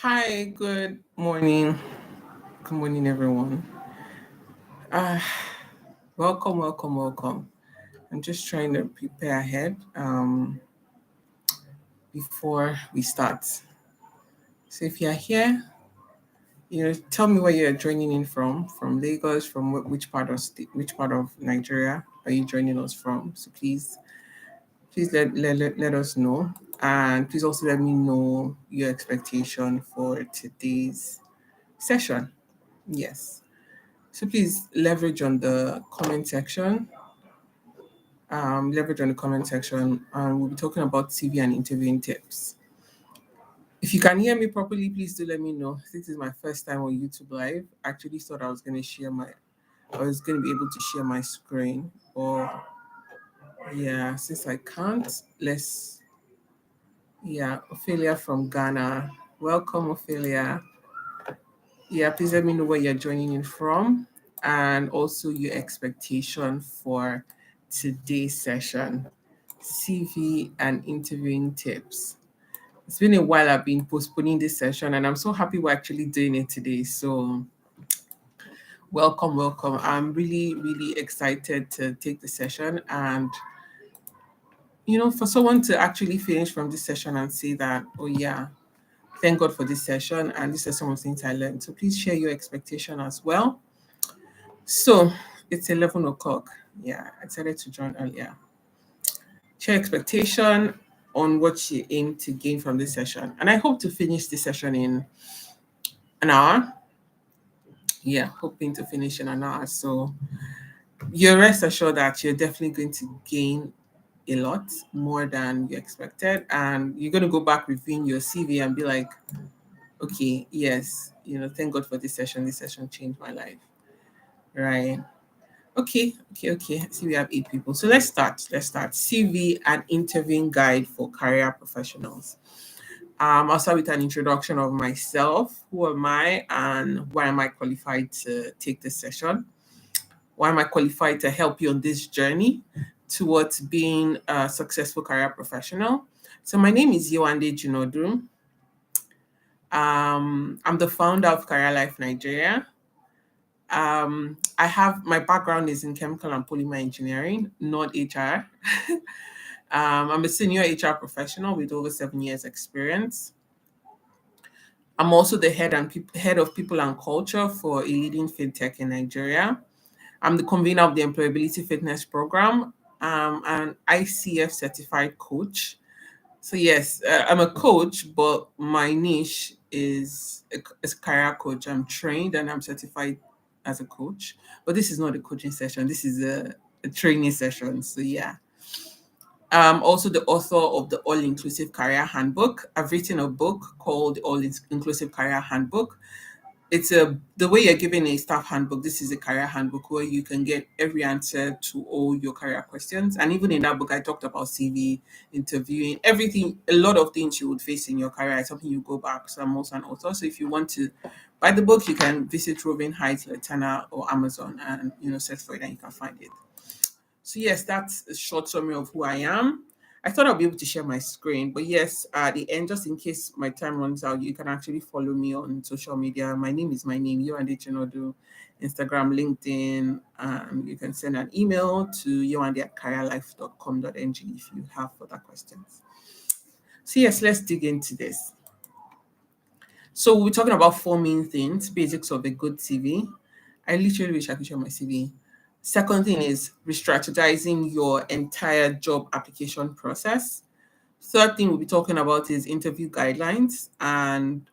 Hi, good morning. Good morning, everyone. Uh, welcome. I'm just trying to prepare ahead before we start. So if you're here, tell me where you're joining in from Lagos, from which part of which part of Nigeria are you joining us from? So please let us know. And please also let me know your expectation for today's session. Yes. So please leverage on the comment section, and we'll be talking about TV and interviewing tips. If you can hear me properly, please do let me know. This is my first time on YouTube Live. I actually thought I was going to be able to share my screen, or yeah, since I can't, Ophelia from Ghana. Welcome, Ophelia. Yeah, please let me know where you're joining in from and also your expectation for today's session. CV and interviewing tips. It's been a while I've been postponing this session and I'm so happy we're actually doing it today. So, welcome. I'm really excited to take the session and for someone to actually finish from this session and say that, oh yeah, thank God for this session and this is some of the things I learned. So please share your expectation as well. So it's 11 o'clock. Yeah, I decided to join earlier. Share expectation on what you aim to gain from this session. And I hope to finish this session in an hour. Yeah, hoping to finish in an hour. So you're rest assured that you're definitely going to gain a lot more than you expected. And you're going to go back reviewing your CV and be like, okay, yes, thank God for this session. This session changed my life. Right. Okay. I see we have 8 people. So let's start. CV and interviewing guide for career professionals. I'll start with an introduction of myself. Who am I and why am I qualified to take this session? Why am I qualified to help you on this journey towards being a successful career professional? So my name is Yewande Junodu. I'm the founder of Career Life Nigeria. I have my background is in chemical and polymer engineering, not HR. I'm a senior HR professional with over 7 years experience. I'm also the head of people and culture for a leading fintech in Nigeria. I'm the convener of the Employability Fitness Program. An ICF certified coach. So yes, I'm a coach, but my niche is a career coach. I'm trained and I'm certified as a coach, but this is not a coaching session. This is a training session. So yeah, I'm also the author of the All Inclusive Career Handbook. I've written a book called the All Inclusive Career Handbook. It's the way you're given a staff handbook. This is a career handbook where you can get every answer to all your career questions. And even in that book, I talked about CV, interviewing, everything. A lot of things you would face in your career is something you go back. So I'm also an author. So if you want to buy the book, you can visit Robin Heights, Latana, or Amazon, and search for it, and you can find it. So yes, that's a short summary of who I am. I thought I'll be able to share my screen, but yes, at the end, just in case my time runs out, you can actually follow me on social media. My name is my name, Yewande Chinodu, Instagram, LinkedIn. You can send an email to yewande@careerlife.com.ng if you have further questions. So yes, let's dig into this. So we're talking about 4 main things: basics of a good CV. I literally wish I could share my CV. Second thing is re-strategizing your entire job application process. Third thing we'll be talking about is interview guidelines. And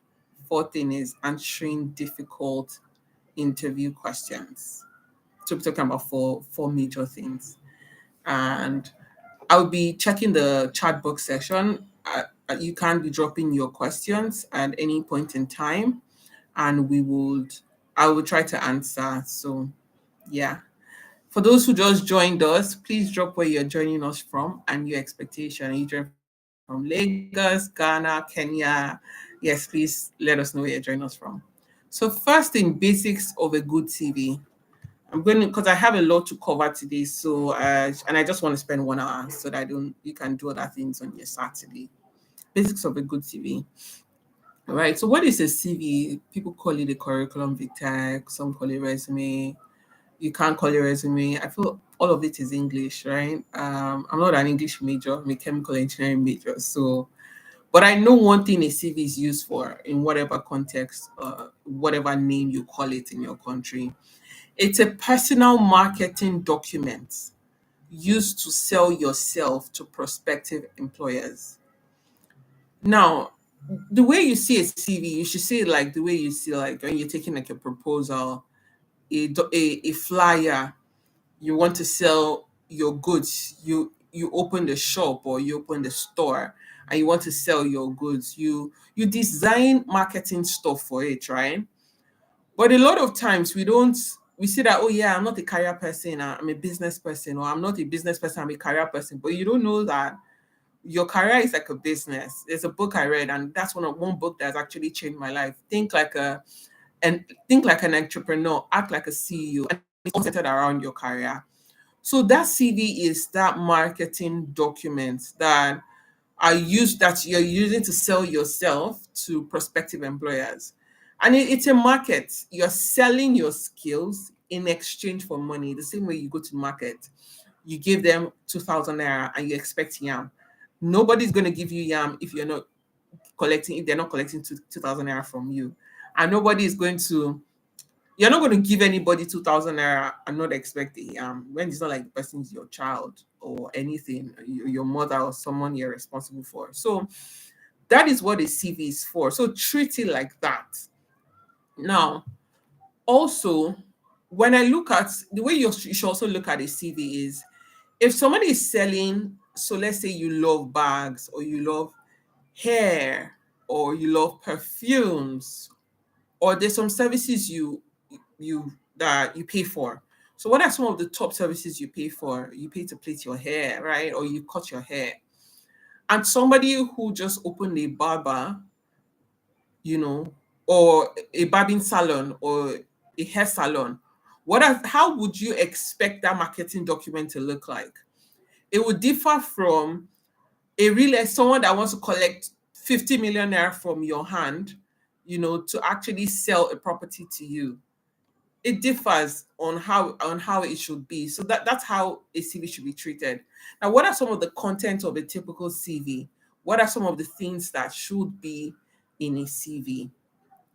fourth thing is answering difficult interview questions. So we're talking about four major things. And I'll be checking the chat box section. You can be dropping your questions at any point in time, and I will try to answer. So yeah. For those who just joined us, please drop where you're joining us from and your expectation. Are you joining from Lagos, Ghana, Kenya? Yes, please let us know where you're joining us from. So first in basics of a good CV. I'm going to, because I have a lot to cover today. So and I just want to spend 1 hour so that I don't you can do other things on your Saturday. Basics of a good CV. All right. So what is a CV? People call it a curriculum vitae. Some call it resume. You can't call it resume. I feel all of it is English, right? I'm not an English major. I'm a chemical engineering major. So, but I know one thing a CV is used for in whatever context, whatever name you call it in your country. It's a personal marketing document used to sell yourself to prospective employers. Now, the way you see a CV, you should see it like the way you see like when you're taking like a proposal, a flyer. You want to sell your goods. You open the shop or you open the store and you want to sell your goods. You design marketing stuff for it, right? But a lot of times we see that, oh yeah, I'm not a career person, I'm a business person, or I'm not a business person, I'm a career person. But you don't know that your career is like a business. There's a book I read, and that's one book that's actually changed my life. Think like an entrepreneur, act like a CEO, and it's all centered around your career. So that CV is that marketing document that you're using to sell yourself to prospective employers. And it's a market. You're selling your skills in exchange for money. The same way you go to market, you give them 2,000 naira and you expect yam. Nobody's going to give you yam if they're not collecting 2,000 naira from you. And nobody is going to you're not going to give anybody 2,000 naira and not expect it when it's not like the person's your child or anything, your mother or someone you're responsible for. So that is what a CV is for. So treat it like that. Now, also, when I look at the way you should also look at a CV is if somebody is selling, so let's say you love bags or you love hair or you love perfumes or there's some services you that you pay for. So what are some of the top services you pay for? You pay to plait your hair, right? Or you cut your hair. And somebody who just opened a barber, you know, or a barbing salon or a hair salon, how would you expect that marketing document to look like? It would differ from someone that wants to collect 50 million naira from your hand, to actually sell a property to you. It differs on how it should be. So that's how a CV should be treated. Now, what are some of the content of a typical CV? What are some of the things that should be in a CV?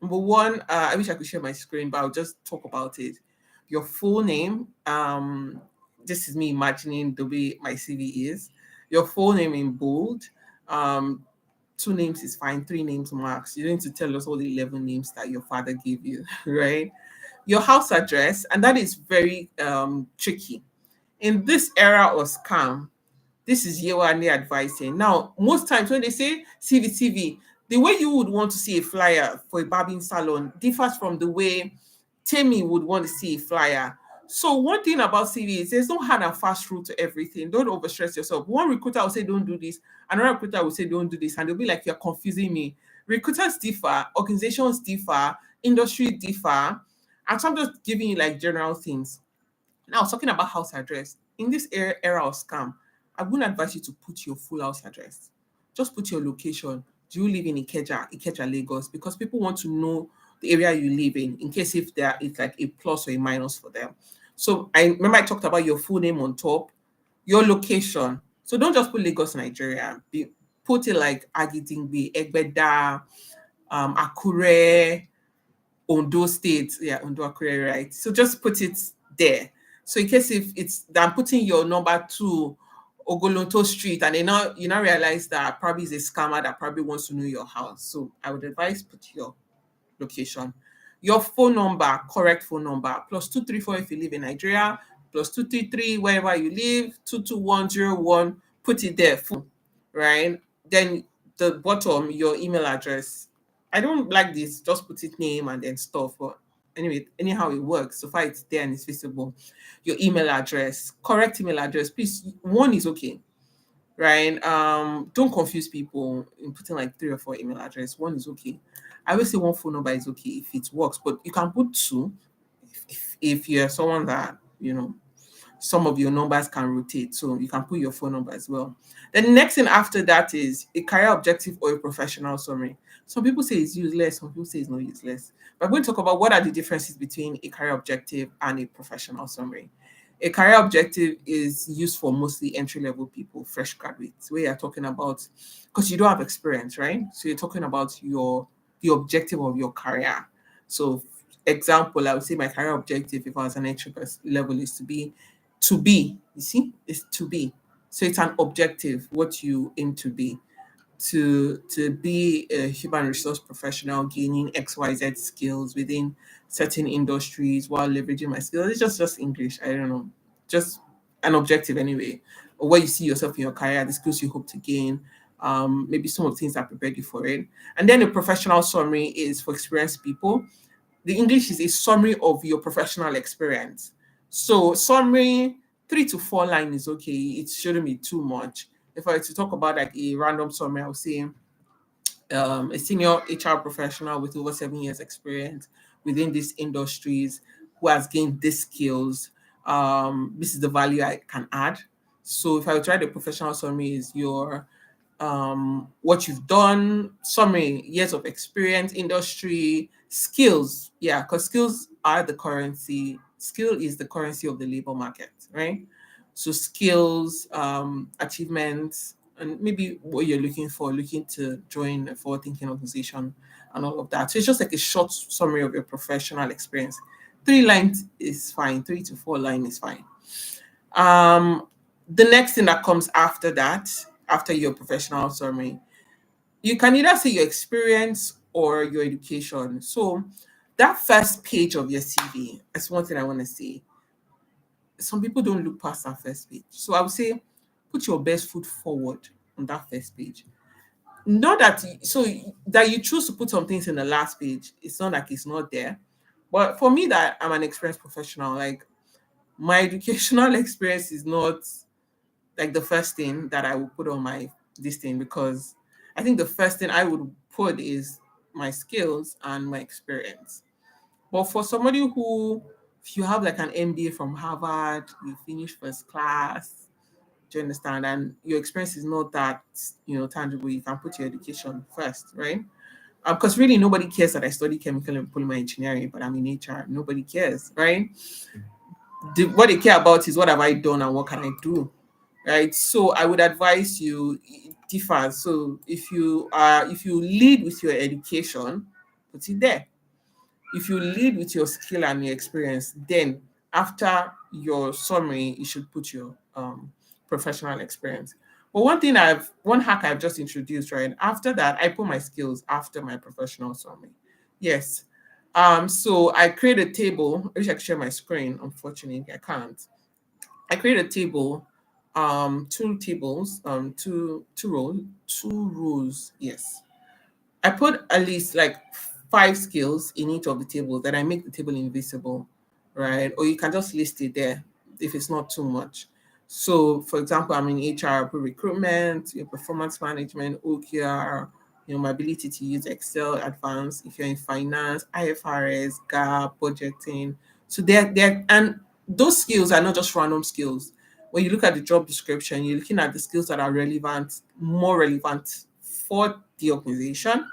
Number one, I wish I could share my screen, but I'll just talk about it. Your full name. This is me imagining the way my CV is. Your full name in bold. Um, Two names is fine. Three names max. You don't need to tell us all the 11 names that your father gave you, right? Your house address, and that is very tricky. In this era of scam, this is Yewande advising. Now, most times when they say CV, the way you would want to see a flyer for a barbing salon differs from the way Timmy would want to see a flyer. So one thing about CV is there's no hard and fast rule to everything. Don't overstress yourself. One recruiter will say don't do this, another recruiter will say don't do this, and they'll be like, you're confusing me. Recruiters differ, organizations differ, industry differ, and so I'm just giving you like general things. Now, talking about house address, in this era of scam, I wouldn't advise you to put your full house address. Just put your location. Do you live in Ikeja, Lagos? Because people want to know the area you live in case if it's like a plus or a minus for them. So I remember I talked about your full name on top, your location. So don't just put Lagos, Nigeria. Put it like Agidingbi, Egbeda, Akure, Ondo State, yeah, Ondo Akure, right? So just put it there. So in case if it's that I'm putting your number to Ogolonto Street and you now realize that probably is a scammer that probably wants to know your house. So I would advise put your location. Your phone number, correct phone number, +234 if you live in Nigeria, +233 wherever you live, 22101, put it there, full, right? Then the bottom, your email address. I don't like this, just put it name and then stuff, but anyway, anyhow it works. So far it's there and it's visible. Your email address, correct email address, please, one is okay, right? Don't confuse people in putting like three or four email address. One is okay. I will say one phone number is okay if it works, but you can put two if you're someone that some of your numbers can rotate. So you can put your phone number as well. Then the next thing after that is a career objective or a professional summary. Some people say it's useless, some people say it's not useless. But we're going to talk about what are the differences between a career objective and a professional summary. A career objective is used for mostly entry level people, fresh graduates, where you're talking about, because you don't have experience, right? So you're talking about the objective of your career. So, example, I would say my career objective, if I was an entry level, is you see, is to be. So it's an objective, what you aim to be, to be a human resource professional gaining XYZ skills within certain industries while leveraging my skills. It's just English. I don't know. Just an objective anyway. Or where you see yourself in your career, the skills you hope to gain, maybe some of the things that prepared you for it. And then the professional summary is for experienced people. The English is a summary of your professional experience. So summary, 3 to 4 line is okay. It shouldn't be too much. If I were to talk about like a random summary, I would say a senior HR professional with over 7 years experience within these industries who has gained these skills. This is the value I can add. So if I would try the professional summary is your what you've done, summary, years of experience, industry, skills. Yeah, because skills are the currency. Skill is the currency of the labor market, right? So skills, achievements, and maybe what you're looking for, looking to join a forward-thinking organization and all of that. So it's just like a short summary of your professional experience. 3 lines is fine. 3 to 4 line is fine. Um, the next thing that comes after that, after your professional summary, you can either say your experience or your education. So that first page of your CV, that's one thing I want to say. Some people don't look past that first page. So I would say put your best foot forward on that first page. Not that so that you choose to put some things in the last page. It's not like it's not there. But for me, that I'm an experienced professional, like my educational experience is not like the first thing that I would put on my this thing, because I think the first thing I would put is my skills and my experience. But for somebody who, if you have like an MBA from Harvard, you finish first class, do you understand? And your experience is not that tangible. You can put your education first, right? Because really nobody cares that I study chemical and polymer engineering, but I'm in HR. Nobody cares, right? What they care about is what have I done and what can I do, right? So I would advise you, it differs. So if you lead with your education, put it there. If you lead with your skill and your experience, then after your summary, you should put your professional experience. But one hack I've just introduced, right? After that, I put my skills after my professional summary. Yes. So I create a table. I wish I could share my screen. Unfortunately, I can't. I create a table, two tables, two rows. Yes, I put at least like 5 skills in each of the tables. Then I make the table invisible, right? Or you can just list it there if it's not too much. So, for example, I'm in HR, I put recruitment, your performance management, OKR, my ability to use Excel advanced. If you're in finance, IFRS, GAAP, budgeting. So they're and those skills are not just random skills. When you look at the job description, you're looking at the skills that are relevant, more relevant for the organization,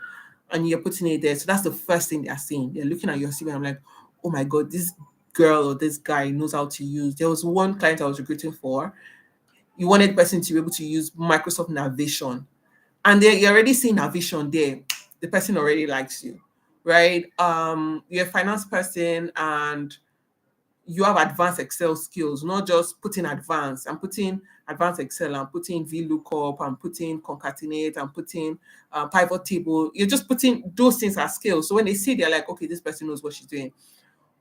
and you're putting it there. So that's the first thing they're seeing. They're looking at your CV. I'm like, oh my God, this girl or this guy knows how to use. There was one client I was recruiting for. You wanted the person to be able to use Microsoft Navision. And you're already seeing Navision there. The person already likes you, right? You're a finance person and you have advanced Excel skills, not just putting advanced. I'm putting advanced Excel, I'm putting VLOOKUP, I'm putting concatenate, I'm putting pivot table. You're just putting those things as skills. So when they see, they're like, okay, this person knows what she's doing.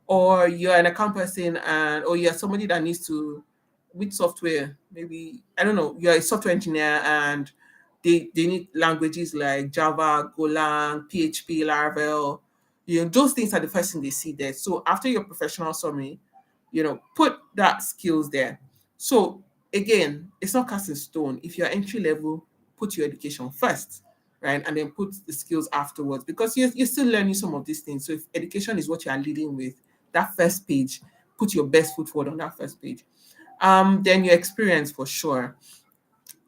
Or you're an account person or you're somebody that needs to, with software, maybe, I don't know, you're a software engineer and they need languages like Java, Golang, PHP, Laravel. Those things are the first thing they see there. So after your professional summary, put that skills there. So again, it's not cast in stone. If you're entry level, put your education first, right? And then put the skills afterwards, because you're still learning some of these things. So if education is what you are leading with, that first page, put your best foot forward on that first page. Then your experience for sure.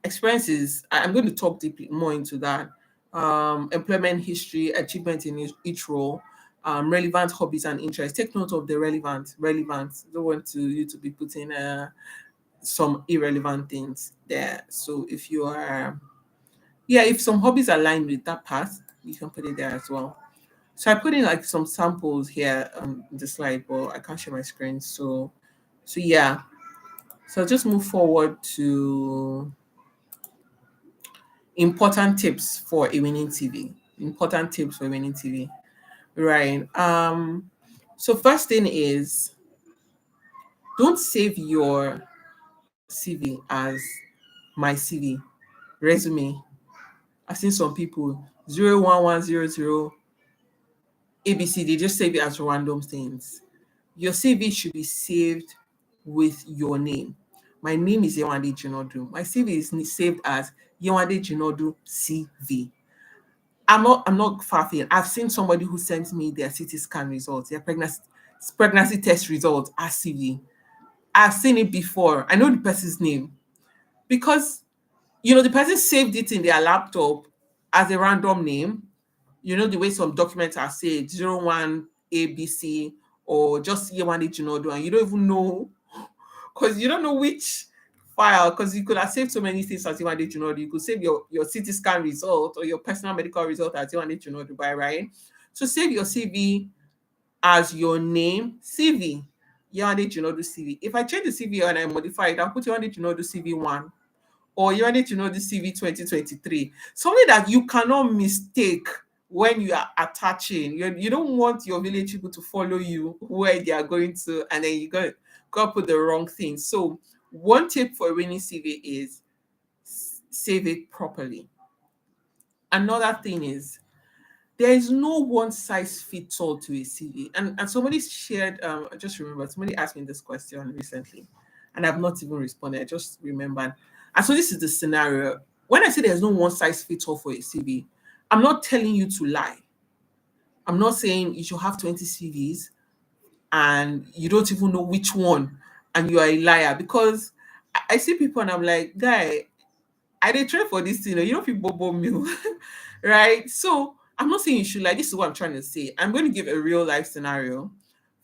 Experiences, I'm going to talk deeply more into that. Employment history, achievement in each role, relevant hobbies and interests. Take note of the relevant. Don't want you to be putting some irrelevant things there. So if you are, yeah, if some hobbies align with that path, you can put it there as well. So I put in like some samples here on the slide, but I can't share my screen. So yeah. So I'll just move forward to important tips for a winning TV. Important tips for winning TV. Right. So first thing is, don't save your CV as my CV resume. I've seen some people 01100 ABC, they just save it as random things. Your CV should be saved with your name. My name is Yewande Jinodu. My CV is saved as Yewande Jinodu CV. I'm not farting. I've seen somebody who sent me their CT scan results, their pregnancy test results as CV. I've seen it before. I know the person's name because the person saved it in their laptop as a random name. The way some documents are saved, 01 ABC or just Yewande Jinodu, and you don't even know because you don't know which file, because you could have saved so many things as Yewande Jinodu. You could save your CT scan result or your personal medical result as Yewande Jinodu, right? So save your CV as your name, CV, Yewande Jinodu CV. If I change the CV and I modify it, I'll put Yewande Jinodu CV1 or Yewande Jinodu CV 2023. Something that you cannot mistake when you are attaching. You don't want your village people to follow you where they are going to, and then you go put the wrong thing. So one tip for a winning CV is save it properly. Another thing is, there is no one size fits all to a CV. And somebody shared, I just remember somebody asked me this question recently, and I've not even responded. I just remembered. And so this is the scenario. When I say there's no one size fits all for a CV, I'm not telling you to lie. I'm not saying you should have 20 CVs and you don't even know which one and you are a liar, because I see people and I'm like, guy, I did try for this thing, you don't feel bobo meal, right? So I'm not saying you should like. This is what I'm trying to say. I'm going to give a real life scenario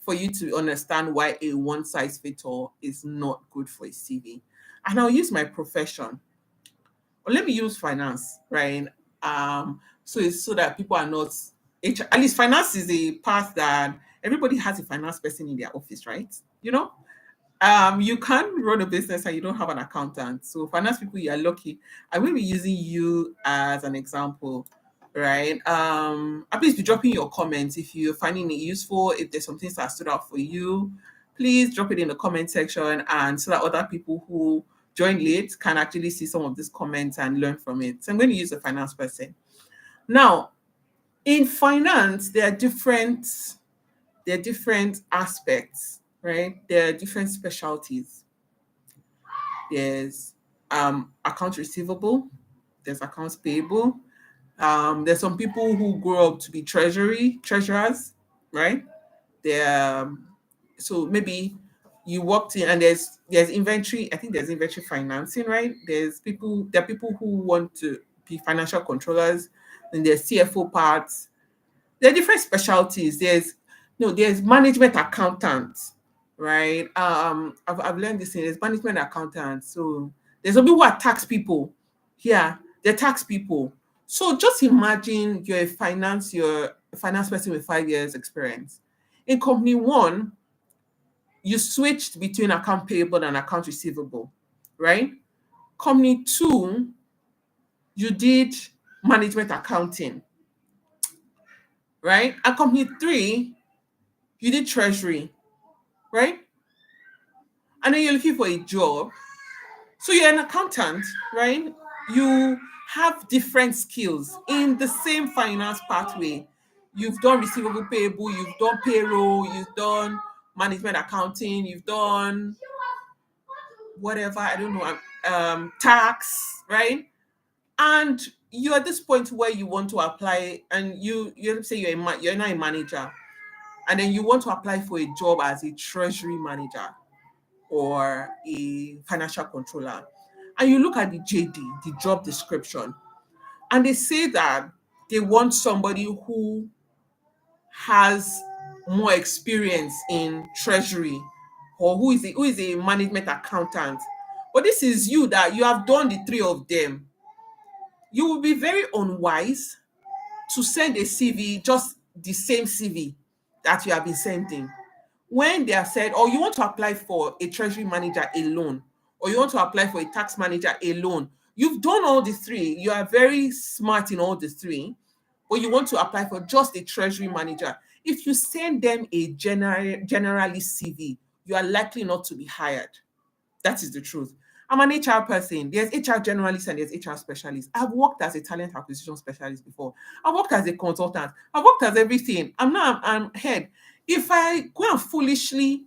for you to understand why a one size fits all is not good for a CV. And I'll use my profession, or let me use finance, right? So it's so that people are not at least finance is a path that everybody has a finance person in their office, right? You can't run a business and you don't have an accountant. So finance people, you are lucky. I will be using you as an example, right? Please be dropping your comments if you're finding it useful. If there's some things that stood out for you, please drop it in the comment section, and so that other people who join late can actually see some of these comments and learn from it. So I'm going to use a finance person. Now, in finance, there are different aspects, right? There are different specialties. There's accounts receivable, there's accounts payable. There's some people who grow up to be treasurers, right? They're so maybe you walked in and there's inventory. I think there's inventory financing, right? There are people who want to be financial controllers, and there's CFO parts. There are different specialties. There's management accountants, right? I've learned this thing. There's management accountants. So there's some people who are tax people. Yeah, they're tax people. So just imagine you're a finance person with 5 years experience. In company one, you switched between account payable and account receivable, right? Company two, you did management accounting, right? And company three, you did treasury, right? And then you're looking for a job. So you're an accountant, right? You have different skills in the same finance pathway. You've done receivable payable, you've done payroll, you've done management accounting, you've done whatever, I don't know, tax, right? And you're at this point where you want to apply, and you say you're not a manager, and then you want to apply for a job as a treasury manager or a financial controller, and you look at the JD, the job description, and they say that they want somebody who has more experience in treasury, or who is a management accountant. But this is you, that you have done the three of them. You will be very unwise to send a CV, just the same CV that you have been sending, when they have said, or you want to apply for a treasury manager alone, or you want to apply for a tax manager alone. You've done all the three, you are very smart in all the three, but you want to apply for just a treasury manager. If you send them a generalist CV, you are likely not to be hired. That is the truth. I'm an HR person. There's HR generalist and there's HR specialist. I've worked as a talent acquisition specialist before. I've worked as a consultant. I've worked as everything. I'm head. If I go and foolishly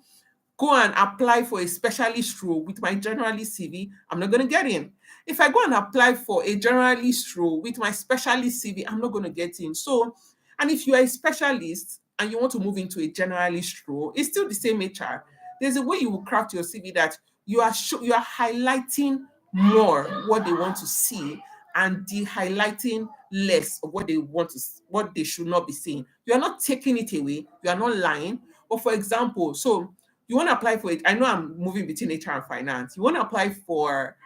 go and apply for a specialist role with my generalist CV, I'm not going to get in. If I go and apply for a generalist role with my specialist CV, I'm not going to get in. So, and if you are a specialist and you want to move into a generalist role, it's still the same HR. There's a way you will craft your CV that you are highlighting more what they want to see, and de-highlighting less of what they should not be seeing. You are not taking it away. You are not lying. But for example, so you want to apply for it. I know I'm moving between HR and finance. You want to apply for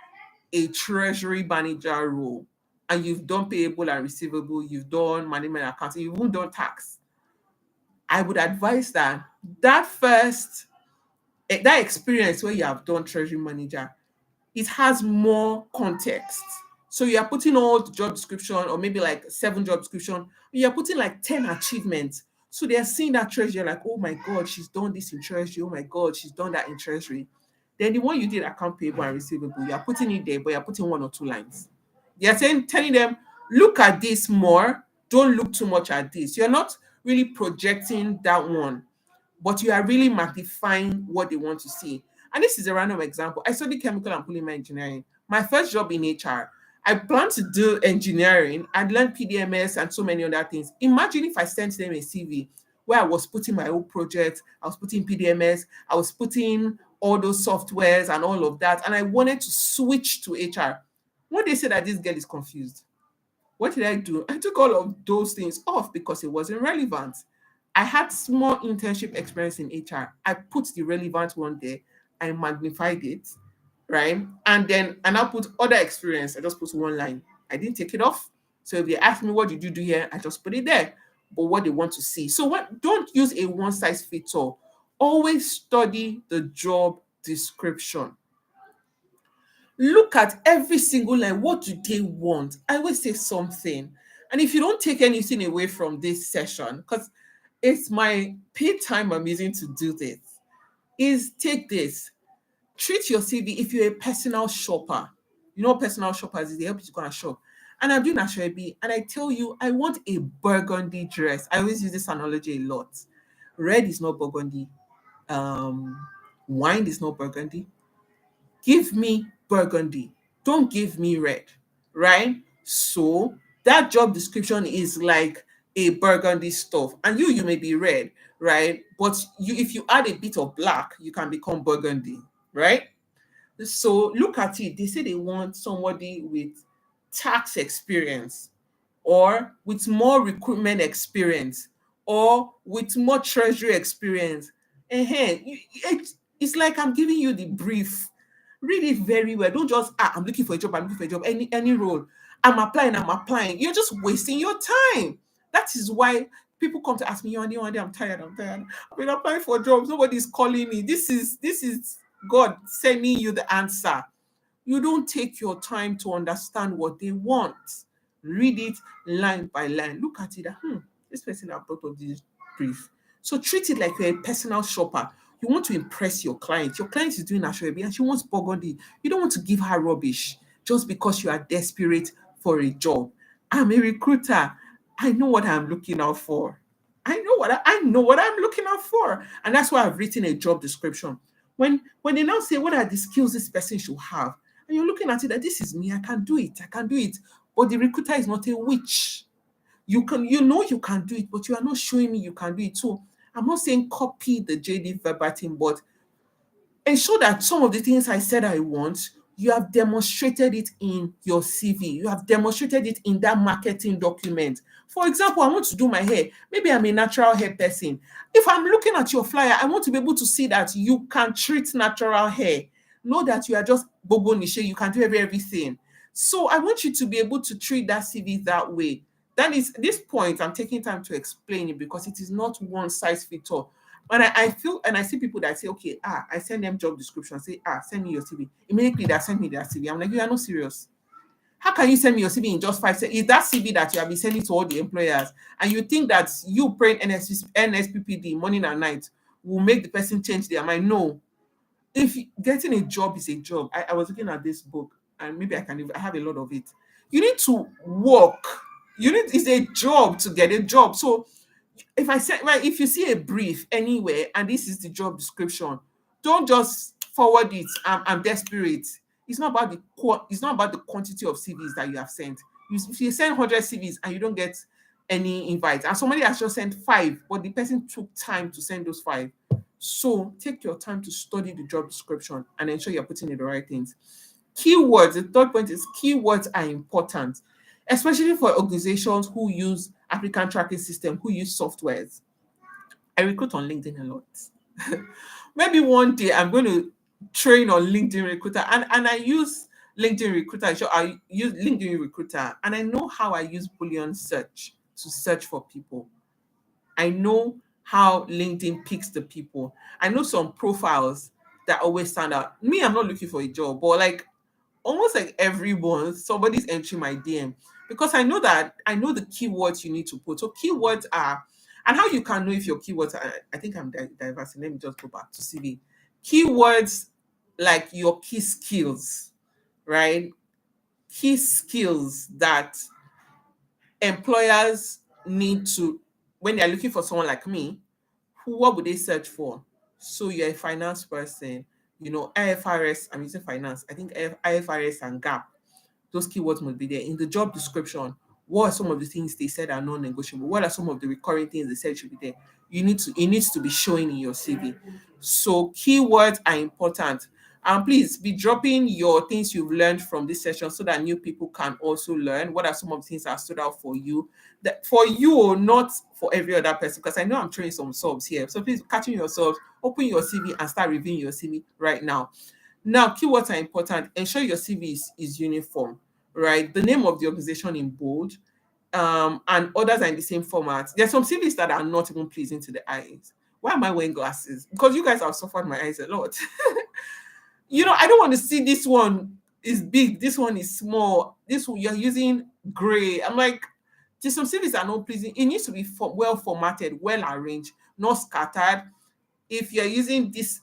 a treasury manager role, and you've done payable and receivable, you've done management accounting, you've even done tax. I would advise that first that experience where you have done treasury manager, it has more context. So you are putting all the job description, or maybe like 7 job description, you're putting like 10 achievements. So they're seeing that treasury, like, oh my God, she's done this in treasury. Oh my God, she's done that in treasury. Then the one you did account payable and receivable, you're putting it there, but you're putting 1 or 2 lines. They're telling them, look at this more, don't look too much at this. You're not really projecting that one, but you are really magnifying what they want to see. And this is a random example. I studied chemical and polymer engineering. My first job in HR, I planned to do engineering and learn PDMS and so many other things. Imagine if I sent them a CV where I was putting my own project, I was putting PDMS, I was putting all those softwares and all of that, and I wanted to switch to HR. When they said that this girl is confused, what did I do? I took all of those things off because it wasn't relevant. I had small internship experience in HR. I put the relevant one there. I magnified it, right? And I put other experience. I just put 1 line. I didn't take it off. So if they ask me what did you do here, I just put it there. But what they want to see. So don't use a one size fits all. Always study the job description. Look at every single line. What do they want? I always say something. And if you don't take anything away from this session, because it's my paid time I'm using to do this, is take this. Treat your CV if you're a personal shopper. You know what personal shoppers is, they help you to go and shop. And I'm doing Ashwebi, and I tell you, I want a burgundy dress. I always use this analogy a lot. Red is not burgundy. Um, Wine is not burgundy. Give me burgundy. Don't give me red, right? So that job description is like a burgundy stuff, and you may be red, right? But if you add a bit of black, you can become burgundy, right? So look at it. They say they want somebody with tax experience, or with more recruitment experience, or with more treasury experience. It's like I'm giving you the brief. Read it very well. Don't just, I'm looking for a job, I'm looking for a job, any role. I'm applying. You're just wasting your time. That is why people come to ask me, I'm tired, I'm tired. I've been applying for jobs, nobody's calling me. This is God sending you the answer. You don't take your time to understand what they want. Read it line by line. Look at it. This person have brought up this brief. So treat it like you're a personal shopper. You want to impress your client. Your client is doing Ashwebi and she wants burgundy. You don't want to give her rubbish just because you are desperate for a job. I'm a recruiter. I know what I'm looking out for. I know what I'm looking out for. And that's why I've written a job description. When they now say what are the skills this person should have, and you're looking at it that this is me, I can do it, I can do it. But the recruiter is not a witch. You can do it, but you are not showing me you can do it. So I'm not saying copy the JD verbatim, but ensure that some of the things I said I want, you have demonstrated it in your CV. You have demonstrated it in that marketing document. For example, I want to do my hair. Maybe I'm a natural hair person. If I'm looking at your flyer, I want to be able to see that you can treat natural hair. Know that you are just bobo niche, you can do everything. So I want you to be able to treat that CV that way. That is this point, I'm taking time to explain it because it is not one size fits all. And I feel and I see people that say, okay, I send them job description, say, send me your CV. Immediately they send me their CV. I'm like, you are not serious. How can you send me your CV in just 5 seconds? Is that CV that you have been sending to all the employers? And you think that you praying NSPPD morning and night will make the person change their mind? No. If getting a job is a job, I was looking at this book and maybe I have a lot of it. You need to work. It's a job to get a job. So if I say, right, if you see a brief anywhere and this is the job description, don't just forward it. I'm desperate. It's not about it's not about the quantity of CVs that you have sent. If you send 100 CVs and you don't get any invites, and somebody has just sent 5, but the person took time to send those 5. So take your time to study the job description and ensure you're putting in the right things. Keywords, the third point is keywords are important, especially for organizations who use applicant tracking system, who use softwares. I recruit on LinkedIn a lot. Maybe one day I'm going to train on LinkedIn Recruiter, and I use LinkedIn Recruiter. So I use LinkedIn Recruiter, and I know how I use Boolean search to search for people. I know how LinkedIn picks the people. I know some profiles that always stand out. Me, I'm not looking for a job, but like almost like every month somebody's entering my DM because I know the keywords you need to put. So keywords are, and how you can know if your keywords are, I think I'm diverse. Let me just go back to CV. Keywords like your key skills, right? Key skills that employers need to, when they're looking for someone like me, what would they search for? So you're a finance person, IFRS, I'm using finance. I think IFRS and GAP, those keywords must be there. In the job description, what are some of the things they said are non-negotiable? What are some of the recurring things they said should be there? It needs to be showing in your CV. So keywords are important. And please be dropping your things you've learned from this session so that new people can also learn. What are some of the things that stood out for you? That for you or not for every other person? Because I know I'm training some subs here. So please catching yourselves, open your CV and start reviewing your CV right now. Now, keywords are important. Ensure your CV is uniform, right? The name of the organization in bold, and others are in the same format. There's some CVs that are not even pleasing to the eyes. Why am I wearing glasses? Because you guys have suffered my eyes a lot. I don't want to see this one is big, this one is small, this one you're using gray. I'm like, just some CVs are not pleasing. It needs to be well formatted, well arranged, not scattered. If you're using this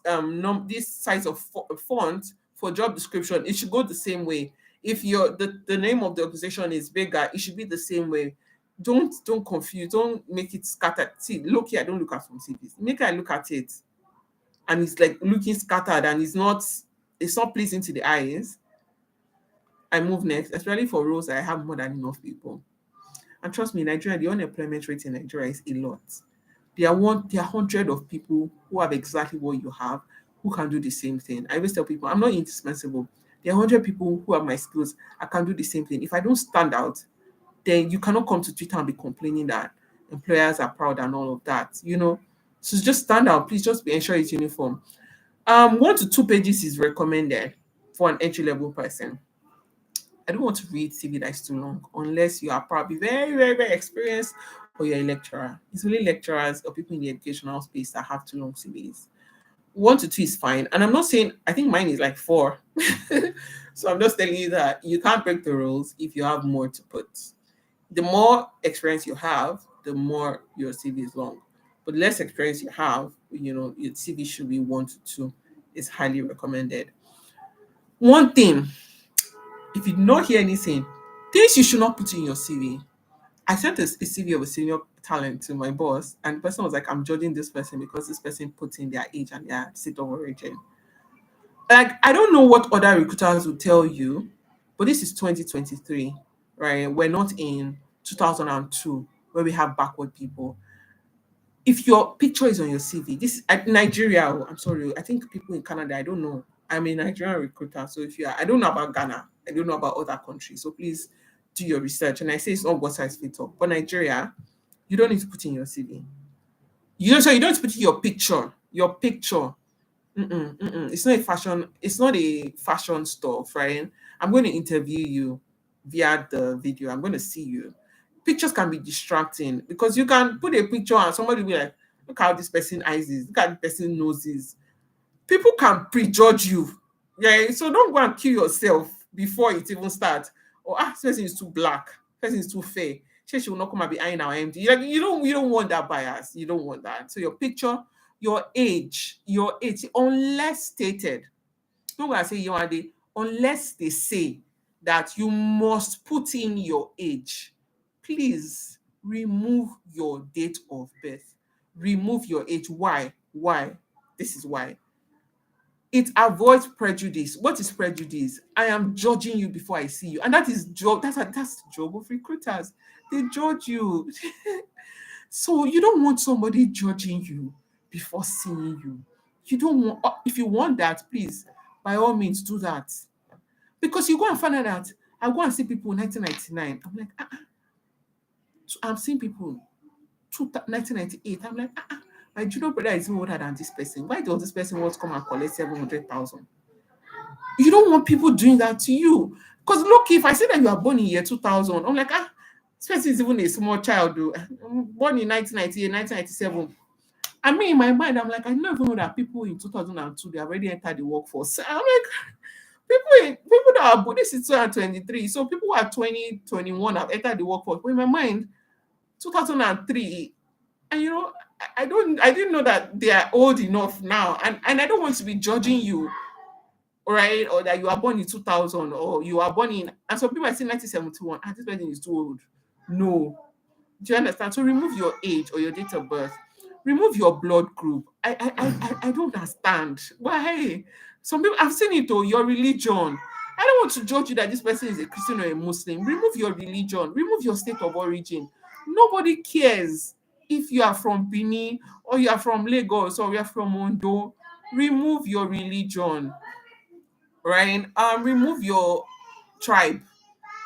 size of font for job description, it should go the same way. If the name of the organization is bigger, it should be the same way. Don't confuse, don't make it scattered. See, look here, I don't look at some CVs. Make I look at it and it's like looking scattered and it's not pleasing to the eyes. I move next, especially for roles that I have more than enough people. And trust me, Nigeria, the unemployment rate in Nigeria is a lot. There are hundred of people who have exactly what you have, who can do the same thing. I always tell people I'm not indispensable. There are 100 people who have my skills. I can do the same thing. If I don't stand out, then you cannot come to Twitter and be complaining that employers are proud and all of that. So just stand out. Please just be ensure it's uniform. 1 to 2 pages is recommended for an entry level person. I don't want to read CV that is too long unless you are probably very, very, very experienced or you're a lecturer. It's only lecturers or people in the educational space that have too long CVs. 1 to 2 is fine. And I'm not saying, I think mine is like 4. So I'm just telling you that you can't break the rules if you have more to put. The more experience you have, the more your CV is long. But the less experience you have, your CV should be 1 to 2. It's highly recommended. One thing, if you do not hear anything, things you should not put in your CV. I sent a CV of a senior talent to my boss, and the person was like, I'm judging this person because this person put in their age and their state of origin. Like, I don't know what other recruiters will tell you, but this is 2023, right? We're not in 2002 where we have backward people. If your picture is on your CV, this Nigeria, oh, I'm sorry, I think people in Canada, I don't know. I'm a Nigerian recruiter, so if you are, I don't know about Ghana, I don't know about other countries. So please do your research. And I say it's not what size fits all, but Nigeria, you don't need to put in your CV. You don't put in your picture. Your picture. Mm-mm, mm-mm. It's not a fashion. It's not a fashion stuff, right? I'm going to interview you via the video. I'm going to see you. Pictures can be distracting because you can put a picture and somebody will be like, "Look how this person eyes is. Look how this person noses." People can prejudge you. Yeah, so don't go and kill yourself before it even starts. Or this person is too black, person is too fair. She will not come and be eyeing our MD. Like you don't want that bias. You don't want that. So your picture, your age, unless stated. Don't go and say you are the unless they say that you must put in your age. Please remove your date of birth. Remove your age. Why? Why? This is why it avoids prejudice. What is prejudice? I am judging you before I see you, and that is job. That's the job of recruiters. They judge you, so you don't want somebody judging you before seeing you. You don't want. If you want that, please, by all means, do that. Because you go and find out that I go and see people in 1999. I'm like, so I'm seeing people 1998. I'm like, my junior brother is even older than this person. Why does this person want to come and collect 700,000? You don't want people doing that to you. Because look, if I say that you are born in year 2000, I'm like, this person is even a small child. Though. I'm born in 1998, 1997. I mean, in my mind, I'm like, I don't even know that people in 2002, they already entered the workforce. I'm like, people that are born, this is 2023. So people who are 2021 have entered the workforce. But in my mind, 2003, and I didn't know that they are old enough now. And I don't want to be judging you, right? Or that you are born in 2000 or you are born in, and some people are saying 1971. This person is too old. No. Do you understand? So remove your age or your date of birth. Remove your blood group. I don't understand. Why? Some people, I've seen it, your religion. I don't want to judge you that this person is a Christian or a Muslim. Remove your religion. Remove your state of origin. Nobody cares if you are from Benin or you are from Lagos or you are from Ondo. Remove your religion, right? Remove your tribe.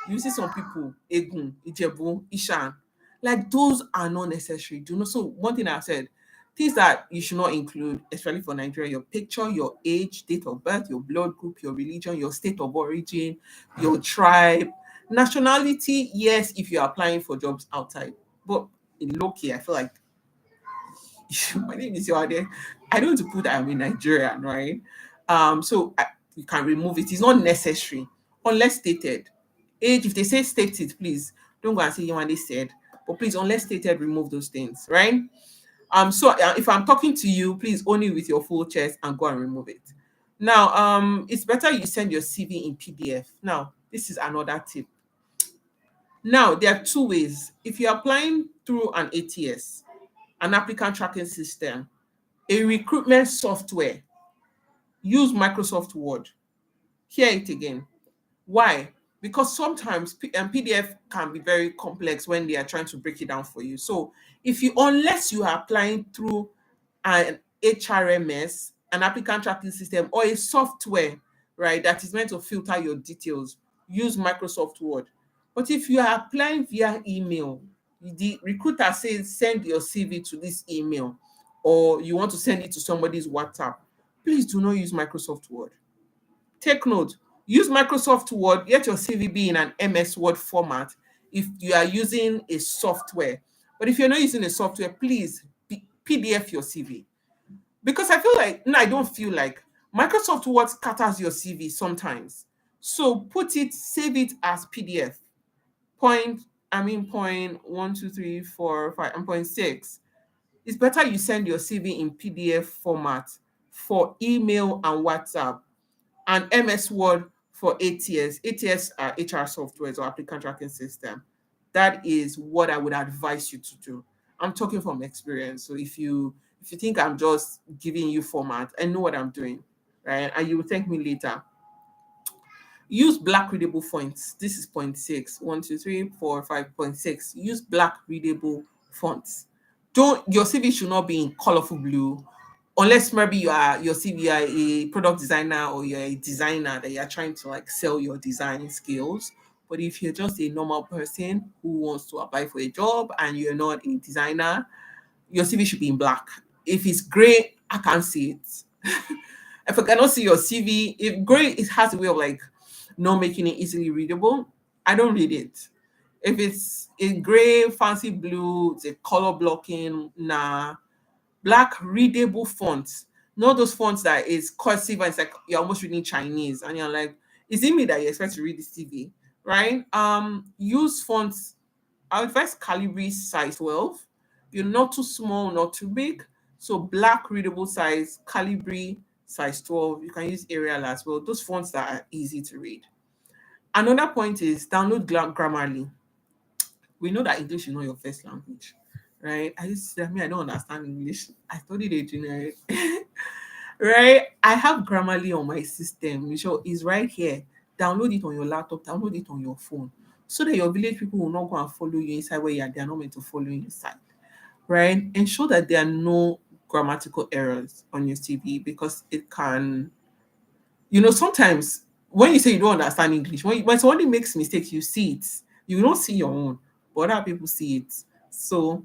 You see some people, Egun, Ijebu, Ishan, like those are not necessary. Do you know? So one thing I said, things that you should not include, especially for Nigeria, your picture, your age, date of birth, your blood group, your religion, your state of origin, your tribe, nationality. Yes, if you're applying for jobs outside, but in low key, I feel like my name is Yoade. I don't want to put that I'm in Nigerian, right? You can remove it. It's not necessary unless stated. Age, if they say state it, please don't go and say Yoade said. But please, unless stated, remove those things, right? If I'm talking to you, please only with your full chest and go and remove it. Now, it's better you send your CV in PDF. Now, this is another tip. Now, there are two ways. If you're applying through an ATS, an applicant tracking system, a recruitment software, use Microsoft Word. Hear it again. Why? Because sometimes PDF can be very complex when they are trying to break it down for you. So unless you are applying through an HRMS, an applicant tracking system, or a software, right, that is meant to filter your details, use Microsoft Word. But if you are applying via email, the recruiter says send your CV to this email, or you want to send it to somebody's WhatsApp, please do not use Microsoft Word. Take note, use Microsoft Word, let your CV be in an MS Word format if you are using a software. But if you're not using a software, please PDF your CV. Because I feel like, no, I don't feel like Microsoft Word scatters your CV sometimes. So save it as PDF. Point 1, 2, 3, 4, 5, and point 6. It's better you send your CV in PDF format for email and WhatsApp, and MS Word for ATS. ATS are HR softwares or applicant tracking system. That is what I would advise you to do. I'm talking from experience. So if you think I'm just giving you format, I know what I'm doing, right? And you will thank me later. Use black readable fonts. This is point 6. 1, 2, 3, 4, 5.6. Use black readable fonts. Don't Your CV should not be in colorful blue, unless maybe your CV, you are a product designer or you're a designer that you're trying to like sell your design skills. But if you're just a normal person who wants to apply for a job and you're not a designer, your CV should be in black. If it's gray, I can't see it. If I cannot see your CV, if gray, it has a way of like not making it easily readable. I don't read it. If it's in gray, fancy blue, it's a color blocking, nah. Black readable fonts, not those fonts that is cursive and it's like you're almost reading Chinese and you're like, is it me that you expect to read this TV? Right? Use fonts. I advise Calibri size 12. You're not too small, not too big. So black readable size, Calibri size 12. You can use Arial as well. Those fonts that are easy to read. Another point is download Grammarly. We know that English is not your first language, right? I don't understand English. I studied engineering, right? I have Grammarly on my system. Sure, it's right here. Download it on your laptop, download it on your phone, so that your village people will not go and follow you inside where they are not meant to follow you inside, right? Ensure that there are no grammatical errors on your CV because it can, sometimes when you say you don't understand English, when somebody makes mistakes, you see it. You don't see your own, but other people see it. So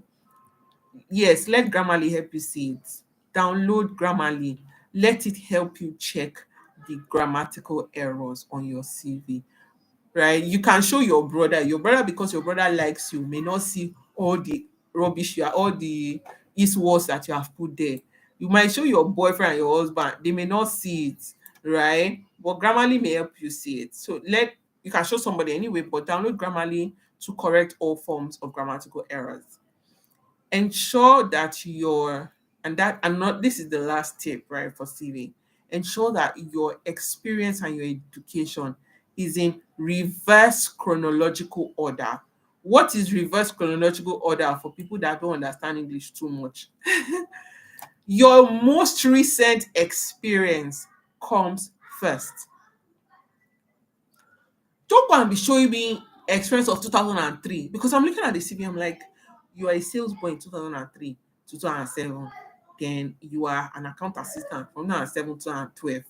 yes, let Grammarly help you see it. Download Grammarly. Let it help you check the grammatical errors on your CV, right? You can show your brother because your brother likes you, may not see all the rubbish all the east words that you have put there. You might show your boyfriend and your husband, they may not see it, right? But Grammarly may help you see it. So you can show somebody anyway, but download Grammarly to correct all forms of grammatical errors. Ensure that your and not this is the last tip, right, for CV. Ensure that your experience and your education is in reverse chronological order. What is reverse chronological order for people that don't understand English too much? Your most recent experience comes first. Don't go and be showing me experience of 2003 because I'm looking at the CV. I'm like, you are a sales boy in 2003 to 2007. Then you are an account assistant from 2007 to 2012.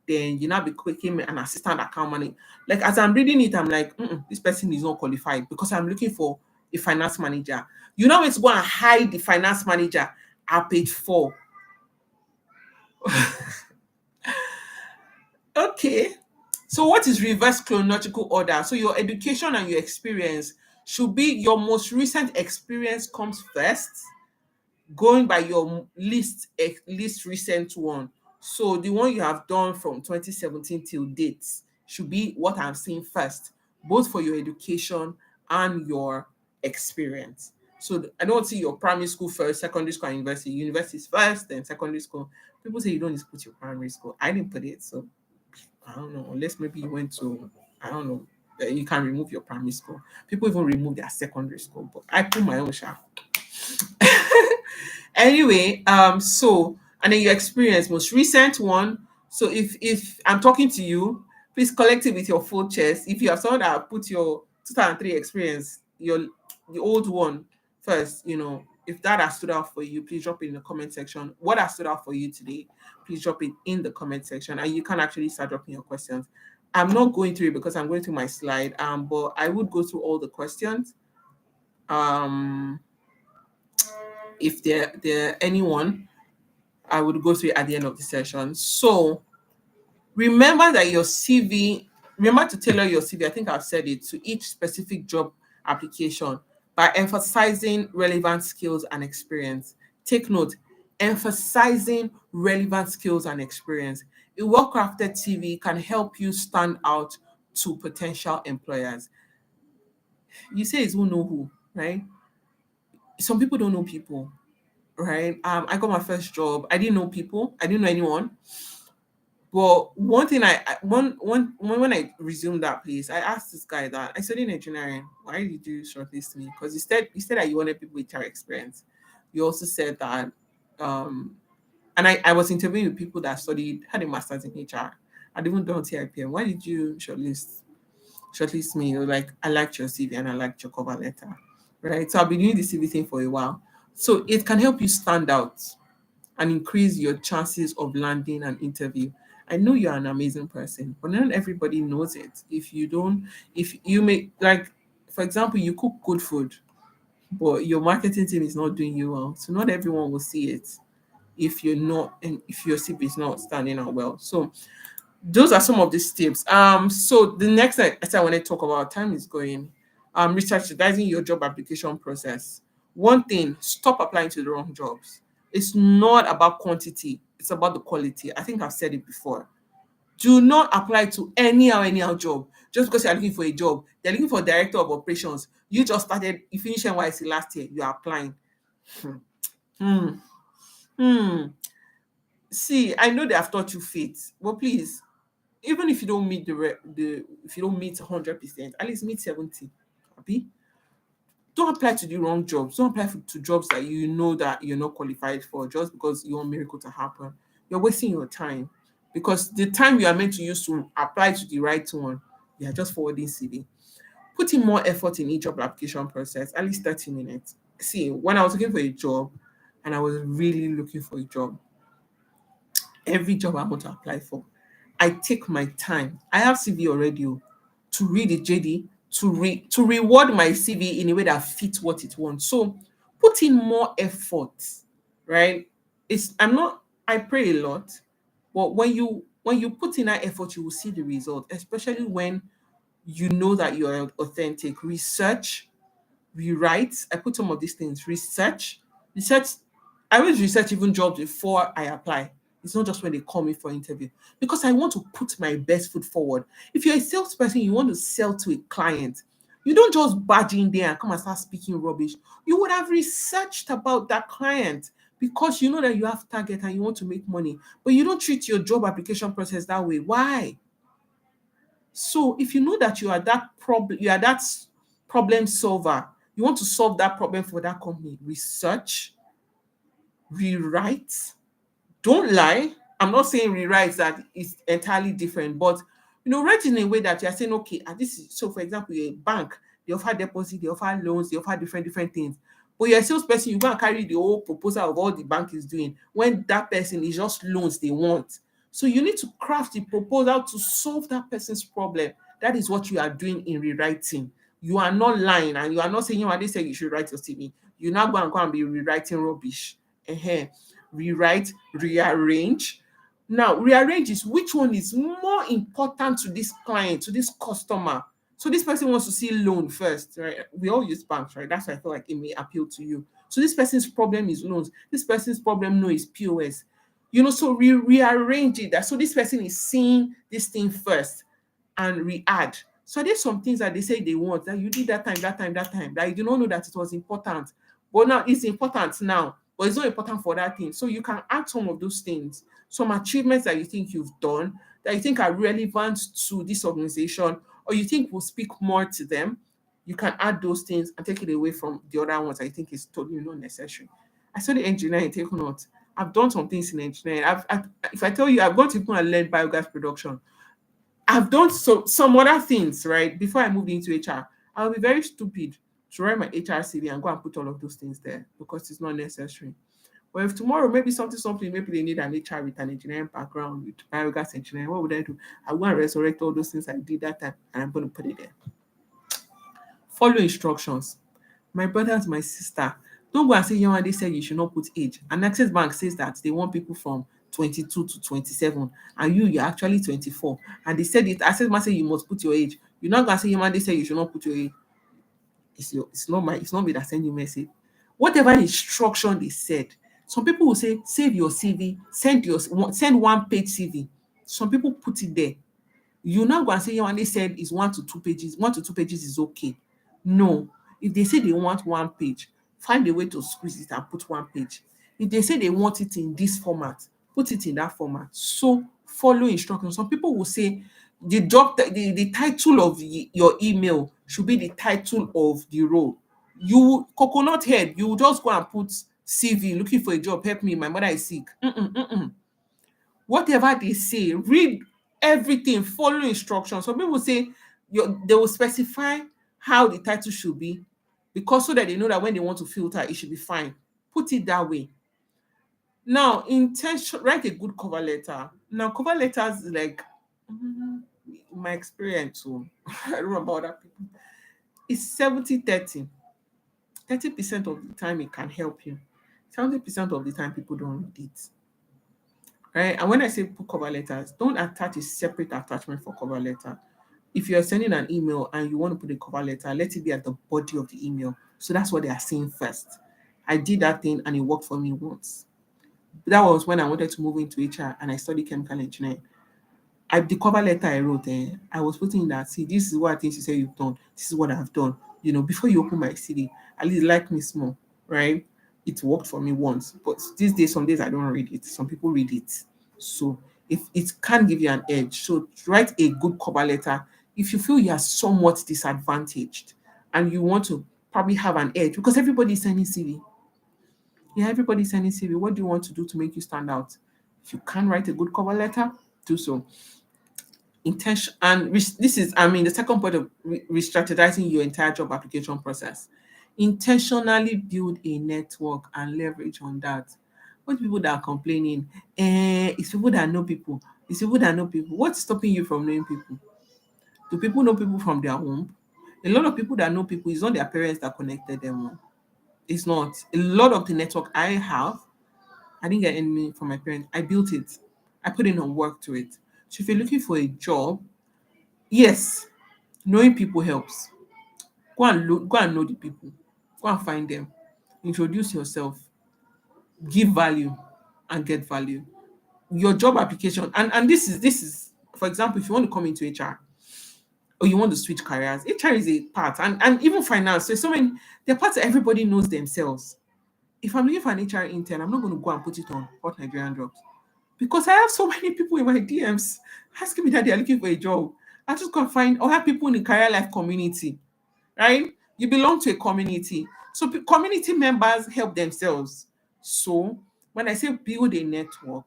Then you now became an assistant account manager. Like as I'm reading it, I'm like, this person is not qualified because I'm looking for a finance manager. You know, it's going to hide the finance manager at page 4. Okay. So what is reverse chronological order? So your education and your experience should be your most recent experience comes first, going by your least recent one. So the one you have done from 2017 till date should be what I'm seeing first, both for your education and your experience. So I don't see your primary school first, secondary school and university. University is first, then secondary school. People say you don't need to put your primary school. I didn't put it, so I don't know. Unless maybe you went to, I don't know. You can remove your primary school. People even remove their secondary school, but I put my own sha. Anyway, so and then your experience, most recent one. So if I'm talking to you, please collect it with your full chest. If you have someone that put your 2003 experience, the old one first, if that has stood out for you, please drop it in the comment section. What has stood out for you today, please drop it in the comment section, and you can actually start dropping your questions. I'm not going through it because I'm going through my slide, but I would go through all the questions. Um, if there are anyone, I would go through it at the end of the session. So remember that your CV, remember to tailor your CV. I think I've said it to each specific job application by emphasizing relevant skills and experience. Take note, emphasizing relevant skills and experience. A well crafted CV can help you stand out to potential employers. You say it's who know who, right? Some people don't know people, right? I got my first job. I didn't know people. I didn't know anyone. But one thing when I resumed that place, I asked this guy that I studied engineering. Why did you shortlist me? Because you said that you wanted people with HR experience. You also said that, and I was interviewing with people that had a master's in HR. I'd even done TIPM. Why did you shortlist me? You're like, I liked your CV and I liked your cover letter, right? So I've been doing the CV thing for a while. So it can help you stand out and increase your chances of landing an interview. I know you're an amazing person, but not everybody knows it. If you make, like, for example, you cook good food, but your marketing team is not doing you well. So not everyone will see it if you're not, and if your CV is not standing out well. So those are some of these tips. So the next thing I want to talk about, time is going. Researching your job application process. One thing, stop applying to the wrong jobs. It's not about quantity, it's about the quality. I think I've said it before. Do not apply to anyhow job just because you're looking for a job. They're looking for director of operations. You just started, you finished NYC last year, you're applying. Hmm. Hmm. Hmm. See, I know they have taught you faith, but please, even if you don't meet the if you don't meet 100%, at least meet 70. Abi, don't apply to the wrong jobs. Don't apply to jobs that you know that you're not qualified for just because you want miracle to happen. You're wasting your time, because the time you are meant to use to apply to the right one, you are just forwarding CV. Put in more effort in each job application process, at least 30 minutes. See, when I was looking for a job and I was really looking for a job, every job I want to apply for, I take my time. I have CV already, to read the JD, to reward my CV in a way that fits what it wants. So put in more effort, right? It's I'm not I pray a lot, but when you put in that effort, you will see the result, especially when you know that you are authentic. Research, rewrite. I put some of these things. Research. I always research even jobs before I apply. It's not just when they call me for interview, because I want to put my best foot forward. If you're a salesperson, you want to sell to a client. You don't just barge in there and come and start speaking rubbish. You would have researched about that client, because you know that you have target and you want to make money. But you don't treat your job application process that way. Why? So if you know that you are that problem solver, you want to solve that problem for that company, research, rewrite. Don't lie. I'm not saying rewrite that is entirely different, but write in a way that you're saying, okay, and this is so. For example, you're a bank, they offer deposit, they offer loans, they offer different things. But you're a salesperson, you go and carry the whole proposal of all the bank is doing when that person is just loans they want. So you need to craft the proposal to solve that person's problem. That is what you are doing in rewriting. You are not lying, and you are not saying, they say you should write your CV. You're not going to go and be rewriting rubbish. Rewrite, rearrange. Now, rearrange is which one is more important to this client, to this customer. So this person wants to see loan first, right? We all use banks, right? That's why I feel like it may appeal to you. So this person's problem is loans. This person's problem no is POS. So rearrange it. So this person is seeing this thing first and re-add. So there's some things that they say they want that you did that time that you do not know that it was important. But now it's important now, but it's not important for that thing. So you can add some of those things, some achievements that you think you've done, that you think are relevant to this organization, or you think will speak more to them. You can add those things and take it away from the other ones I think is totally not necessary. I studied engineering, take note. I've done some things in engineering. If I tell you, I've gone to people and learned biogas production. I've done some other things, right? Before I moved into HR, I'll be very stupid to write my HR CV and go and put all of those things there because it's not necessary. But if tomorrow maybe something, maybe they need an HR with an engineering background, with biogas engineering, what would I do? I want to resurrect all those things I did that time and I'm going to put it there. Follow instructions. My brothers, my sister, don't go and say they said you should not put age. And Access Bank says that they want people from 22 to 27, and you're actually 24. And they said it, Access Bank say you must put your age. You're not gonna say they say you should not put your age. It's not me that send you message. Whatever instruction they said, some people will say save your CV, send one page CV. Some people put it there. You now go and say when they said is 1 to 2 pages, 1 to 2 pages is okay. No, if they say they want one page, find a way to squeeze it and put one page. If they say they want it in this format, put it in that format. So follow instructions. Some people will say the title of your email should be the title of the role. You coconut head, you will just go and put CV, looking for a job, help me, my mother is sick. Whatever they say, read everything, follow instructions. Some people say they will specify how the title should be, because so that they know that when they want to filter, it should be fine. Put it that way. Now, intention, write a good cover letter. Now, cover letters, like, mm, my experience, so I don't know about other people. It's 70-30. 30% of the time it can help you. 70% of the time people don't read it. Right? And when I say put cover letters, don't attach a separate attachment for cover letter. If you're sending an email and you want to put a cover letter, let it be at the body of the email. So that's what they are seeing first. I did that thing and it worked for me once. That was when I wanted to move into HR and I studied chemical engineering. The cover letter I wrote, I was putting in that, see, this is what things you say you've done. This is what I've done. Before you open my CD, at least like me small, right? It worked for me once, but these days, some days I don't read it. Some people read it. So if it can give you an edge, so write a good cover letter. If you feel you are somewhat disadvantaged and you want to probably have an edge, because everybody is sending CV. Yeah, everybody's sending CV. What do you want to do to make you stand out? If you can write a good cover letter, do so. Intention and this is, I mean, the second point of re-strategizing your entire job application process. Intentionally build a network and leverage on that. What people that are complaining, it's people that know people. It's people that know people. What's stopping you from knowing people? Do people know people from their home? A lot of people that know people, it's not their parents that connected them. It's not. A lot of the network I have, I didn't get any from my parents. I built it. I put in on work to it. So if you're looking for a job, yes, knowing people helps. Go and know the people. Go and find them. Introduce yourself. Give value and get value. Your job application, and this is for example, if you want to come into HR or you want to switch careers, HR is a part, and even finance. So many, they're parts that everybody knows themselves. If I'm looking for an HR intern, I'm not going to go and put it on Hot Nigerian Jobs because I have so many people in my DMs asking me that they're looking for a job. I just can't find or have people in the career life community, right? You belong to a community. So community members help themselves. So when I say build a network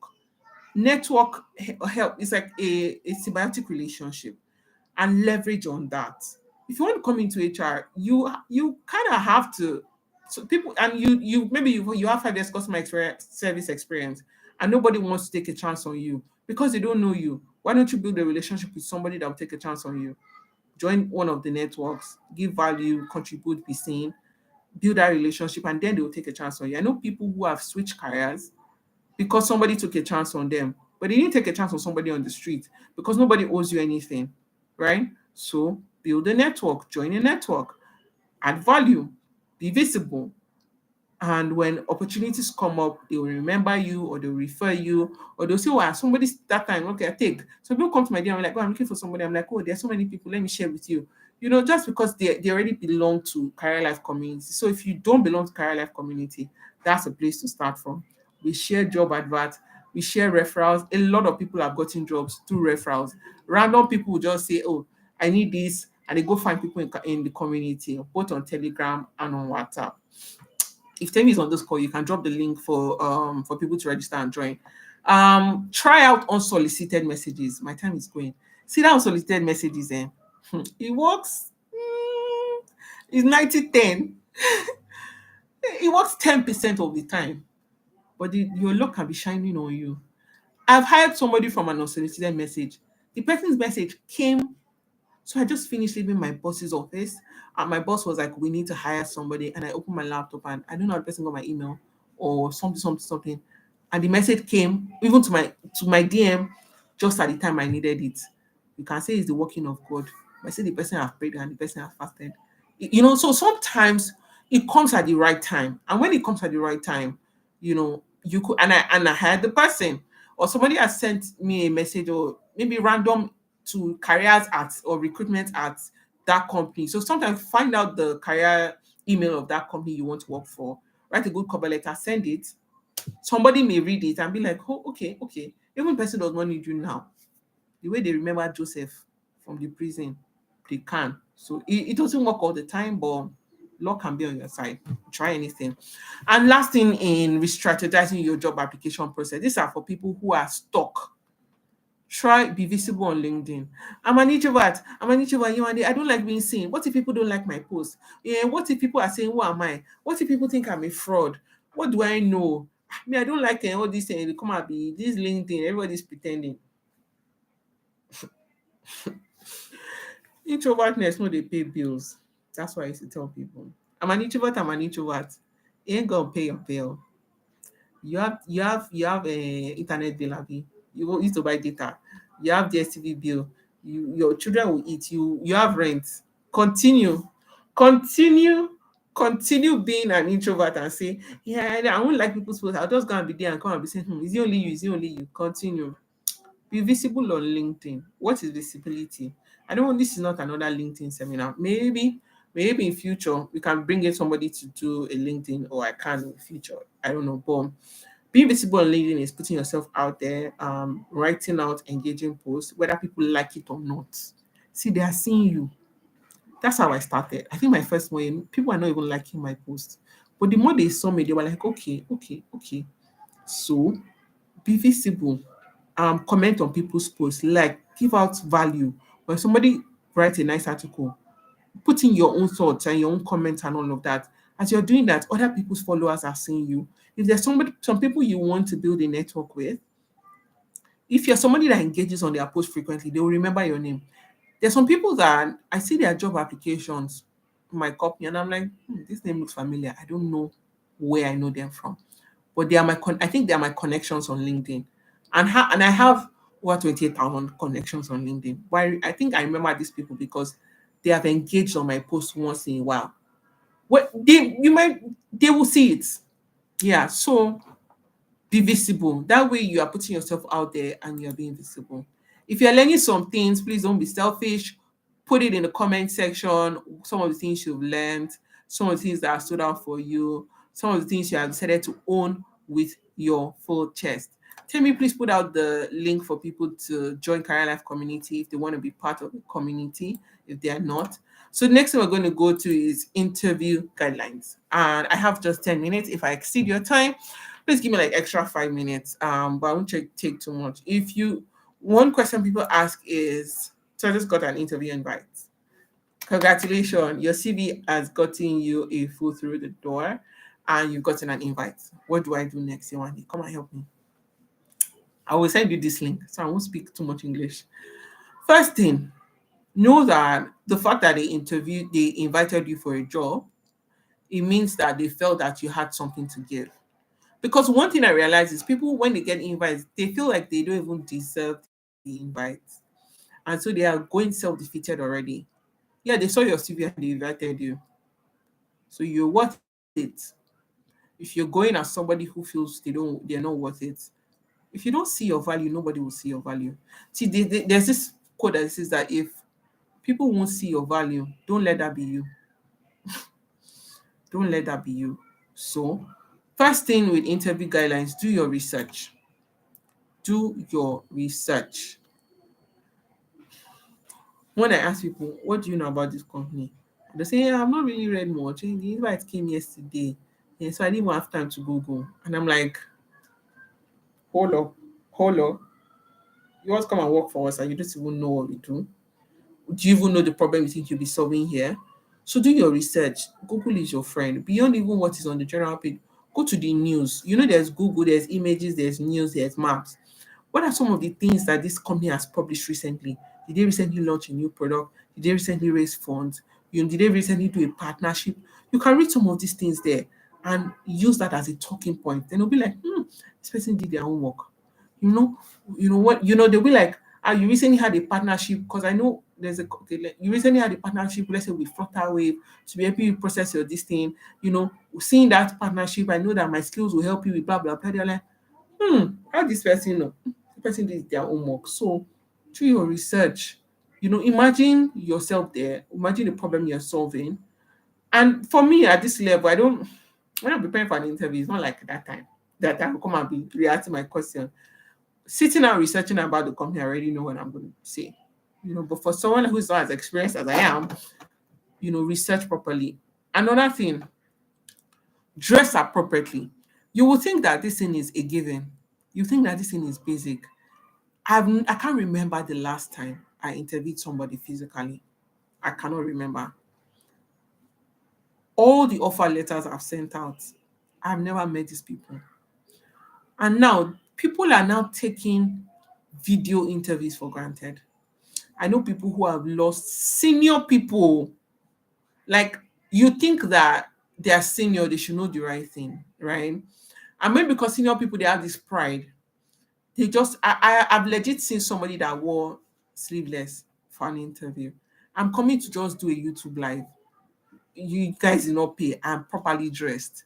help is like a symbiotic relationship and leverage on that. If you want to come into HR, you kind of have to. So people and you maybe you have 5 years customer experience, service experience, and nobody wants to take a chance on you because they don't know you. Why don't you build a relationship with somebody that will take a chance on you? Join one of the networks, give value, contribute, be seen, build that relationship, and then they will take a chance on you. I know people who have switched careers because somebody took a chance on them, but they didn't take a chance on somebody on the street because nobody owes you anything, right? So build a network, join a network, add value, be visible, and when opportunities come up, they will remember you or they'll refer you or they'll say, wow, somebody's that time, okay, I take. So people come to my DM, I'm like, oh, I'm looking for somebody. I'm like, oh, there's so many people, let me share with you. Just because they already belong to career life community. So if you don't belong to career life community, that's a place to start from. We share job adverts, we share referrals. A lot of people have gotten jobs through referrals. Random people will just say, oh, I need this, and they go find people in the community, both on Telegram and on WhatsApp. If Temi is on this call, you can drop the link for people to register and join. Try out unsolicited messages. My time is going. See that unsolicited messages, it works. It's 90-10. It works 10% of the time, but your luck can be shining on you. I've hired somebody from an unsolicited message. The person's message came. So I just finished leaving my boss's office, and my boss was like, "We need to hire somebody." And I opened my laptop, and I don't know how the person got my email or something. And the message came even to my DM just at the time I needed it. You can say it's the working of God. But I say the person has prayed and the person has fasted. So sometimes it comes at the right time, and when it comes at the right time, you could and I had the person or somebody has sent me a message or maybe random to careers at or recruitment at that company. So sometimes find out the career email of that company you want to work for, write a good cover letter, send it. Somebody may read it and be like, oh, okay, okay. Even person does not need you now. The way they remember Joseph from the prison, they can. So it doesn't work all the time, but luck can be on your side. Try anything. And last thing in re-strategizing your job application process, these are for people who are stuck. Try be visible on LinkedIn. I'm an introvert. I don't like being seen. What if people don't like my post? Yeah, what if people are saying, who am I? What if people think I'm a fraud? What do I know? Me, I don't like all this thing. Come and be this LinkedIn, everybody's pretending. Introvertness no dey pay bills. That's why I used to tell people. I'm an introvert, I'm an introvert. You ain't gonna pay your bill. You have a internet bill, abi? You go use to buy data. You have DSTV bill. Your children will eat. You have rent. Continue, continue, continue being an introvert and say, yeah, I won't like people's posts. I'll just go and be there and come and be saying, is it only you? Is it only you? Continue. Be visible on LinkedIn. What is visibility? I don't want this is not another LinkedIn seminar. Maybe in future we can bring in somebody to do a LinkedIn, or I can in the future. I don't know. But being visible on LinkedIn is putting yourself out there, writing out engaging posts, whether people like it or not. See, they are seeing you. That's how I started. I think my first one, people are not even liking my post. But the more they saw me, they were like, okay, okay, okay. So be visible. Comment on people's posts, like give out value. When somebody writes a nice article, put in your own thoughts and your own comments and all of that. As you're doing that, other people's followers are seeing you. If there's some people you want to build a network with, if you're somebody that engages on their post frequently, they will remember your name. There's some people that I see their job applications in my company, and I'm like, this name looks familiar. I don't know where I know them from, but they are I think they are my connections on LinkedIn, and I have over 28,000 connections on LinkedIn. But I think I remember these people because they have engaged on my post once in a while. What they will see it. Yeah. So be visible. That way you are putting yourself out there and you're being visible. If you're learning some things, please don't be selfish. Put it in the comment section. Some of the things you've learned, some of the things that have stood out for you, some of the things you have decided to own with your full chest. Tell me, please put out the link for people to join Career Life community if they want to be part of the community, if they are not. So the next thing we're going to go to is interview guidelines. And I have just 10 minutes. If I exceed your time, please give me like extra 5 minutes. But I won't take too much. If you one question people ask is, so I just got an interview invite. Congratulations, your CV has gotten you a foot through the door and you've gotten an invite. What do I do next? You want to come and help me? I will send you this link, so I won't speak too much English. First thing, know that the fact that they invited you for a job, it means that they felt that you had something to give. Because one thing I realize is people, when they get invites, they feel like they don't even deserve the invite. And so they are going self defeated already. Yeah, they saw your CV and they invited you. So you're worth it. If you're going as somebody who feels they're not worth it, if you don't see your value, nobody will see your value. See, there's this quote that says that if people won't see your value, don't let that be you. Don't let that be you. So, first thing with interview guidelines, do your research. Do your research. When I ask people, what do you know about this company? They say, yeah, I've not really read much. The invite came yesterday. Yeah, so I didn't even have time to Google. And I'm like, hold up, hold up. You want to come and work for us and you don't even know what we do? Do you even know the problem you think you'll be solving here? So do your research. Google is your friend. Beyond even what is on the general page, go to the news. You know, there's Google, there's images, there's news, there's maps. What are some of the things that this company has published recently? Did they recently launch a new product? Did they recently raise funds? Did they recently do a partnership? You can read some of these things there and use that as a talking point. Then it'll be like, this person did their homework. You know, they'll be like, you recently had a partnership because I know you recently had a partnership, let's say with Flutterwave to be able to process your this thing. Seeing that partnership, I know that my skills will help you with blah blah blah. They're like, how this person know? The person did their homework. So do your research. Imagine yourself there, imagine the problem you're solving. And for me at this level, when I'm preparing for an interview, it's not like that I will come and be reacting my question. Sitting and researching about the company, I already know what I'm going to say. But for someone who's not as experienced as I am, research properly. Another thing, dress appropriately. You will think that this thing is a given. You think that this thing is basic. I can't remember the last time I interviewed somebody physically. I cannot remember. All the offer letters I've sent out, I've never met these people. And now people are now taking video interviews for granted. I know people who have lost senior people. Like, you think that they are senior, they should know the right thing, right? And maybe because senior people, they have this pride. They just I've legit seen somebody that wore sleeveless for an interview. I'm coming to just do a YouTube live. You guys did not pay. I'm properly dressed.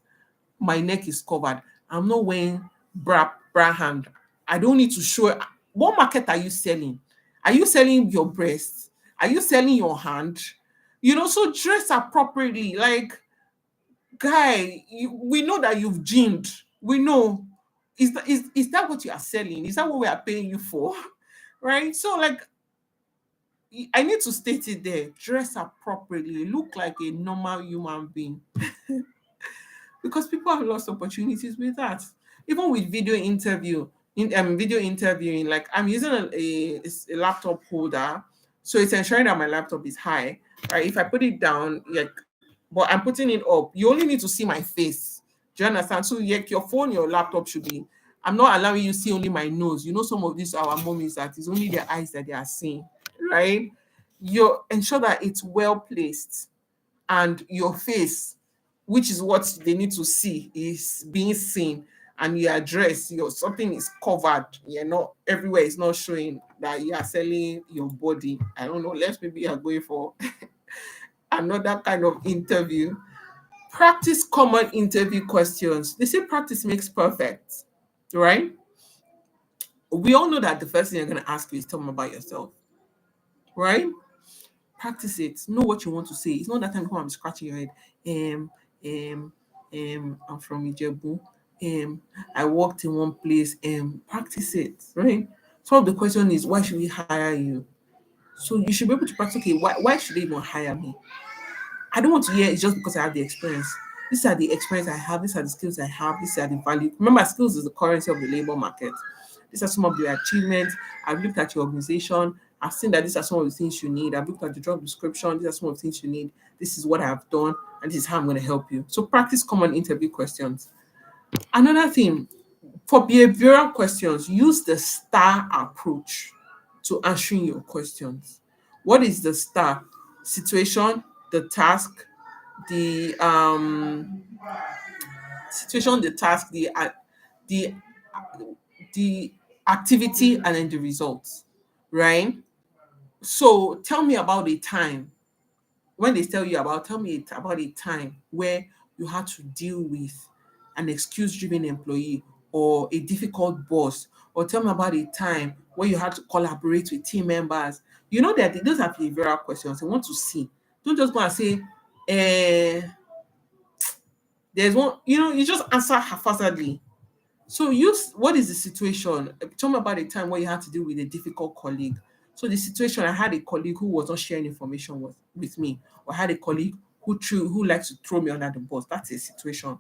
My neck is covered. I'm not wearing bra hand. I don't need to show. What market are you selling? Are you selling your breast? Are you selling your hand? So dress appropriately. Like, guy, we know that you've gymed. We know. Is that what you are selling? Is that what we are paying you for? Right? So, like, I need to state it there. Dress appropriately. Look like a normal human being. Because people have lost opportunities with that. Even with video interviewing, like, I'm using a laptop holder, so it's ensuring that my laptop is high. Right? If I put it down, like, but I'm putting it up, you only need to see my face. Do you understand? So, like, your phone, your laptop should be. I'm not allowing you to see only my nose. Some of these our mommies that is only their eyes that they are seeing, right? You ensure that it's well placed, and your face, which is what they need to see, is being seen, and your address, your something is covered. You're not everywhere, is not showing that you are selling your body. I don't know, let's maybe you are going for another kind of interview. Practice common interview questions. They say practice makes perfect, right? We all know that the first thing you're going to ask you is, tell me about yourself, right? Practice it. Know what you want to say. It's not that time come and scratching your head. Um, um, I'm from Ijebu. I worked in one place. Practice it, right? Some of the question is, why should we hire you? So you should be able to practice. Okay, why should they even hire me? I don't want to hear it's just because I have the experience. These are the experience I have. These are the skills I have. These are the value. Remember, skills is the currency of the labor market. These are some of your achievements. I've looked at your organization. I've seen that these are some of the things you need. I've looked at the job description. These are some of the things you need. This is what I've done, and this is how I'm going to help you. So practice common interview questions. Another thing, for behavioral questions, use the STAR approach to answering your questions. What is the STAR? Situation, the task, the situation, the task, the the activity, and then the results, right? So tell me about a time. When they tell you about, tell me about a time where you had to deal with an excuse driven employee or a difficult boss, or tell me about a time where you had to collaborate with team members. That those are behavioral questions. They want to see. Don't just go and say, there's one, you just answer haphazardly. So use, what is the situation? Tell me about a time where you had to deal with a difficult colleague. So the situation, I had a colleague who was not sharing information with me, or I had a colleague who likes to throw me under the bus. That's a situation,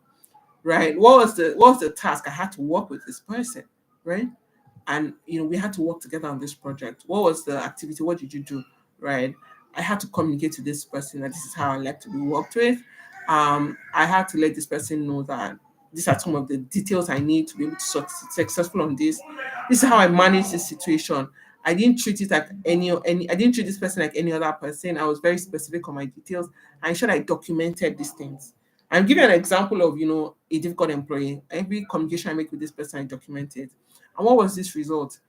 right? What was the task? I had to work with this person, right? And we had to work together on this project. What was the activity? What did you do, right? I had to communicate to this person that this is how I like to be worked with. I had to let this person know that these are some of the details I need to be able to successful on this. This is how I manage this situation. I didn't treat it like any. I didn't treat this person like any other person. I was very specific on my details. I ensured I documented these things. I'm giving an example of a difficult employee. Every communication I make with this person, I document it. And what was this result?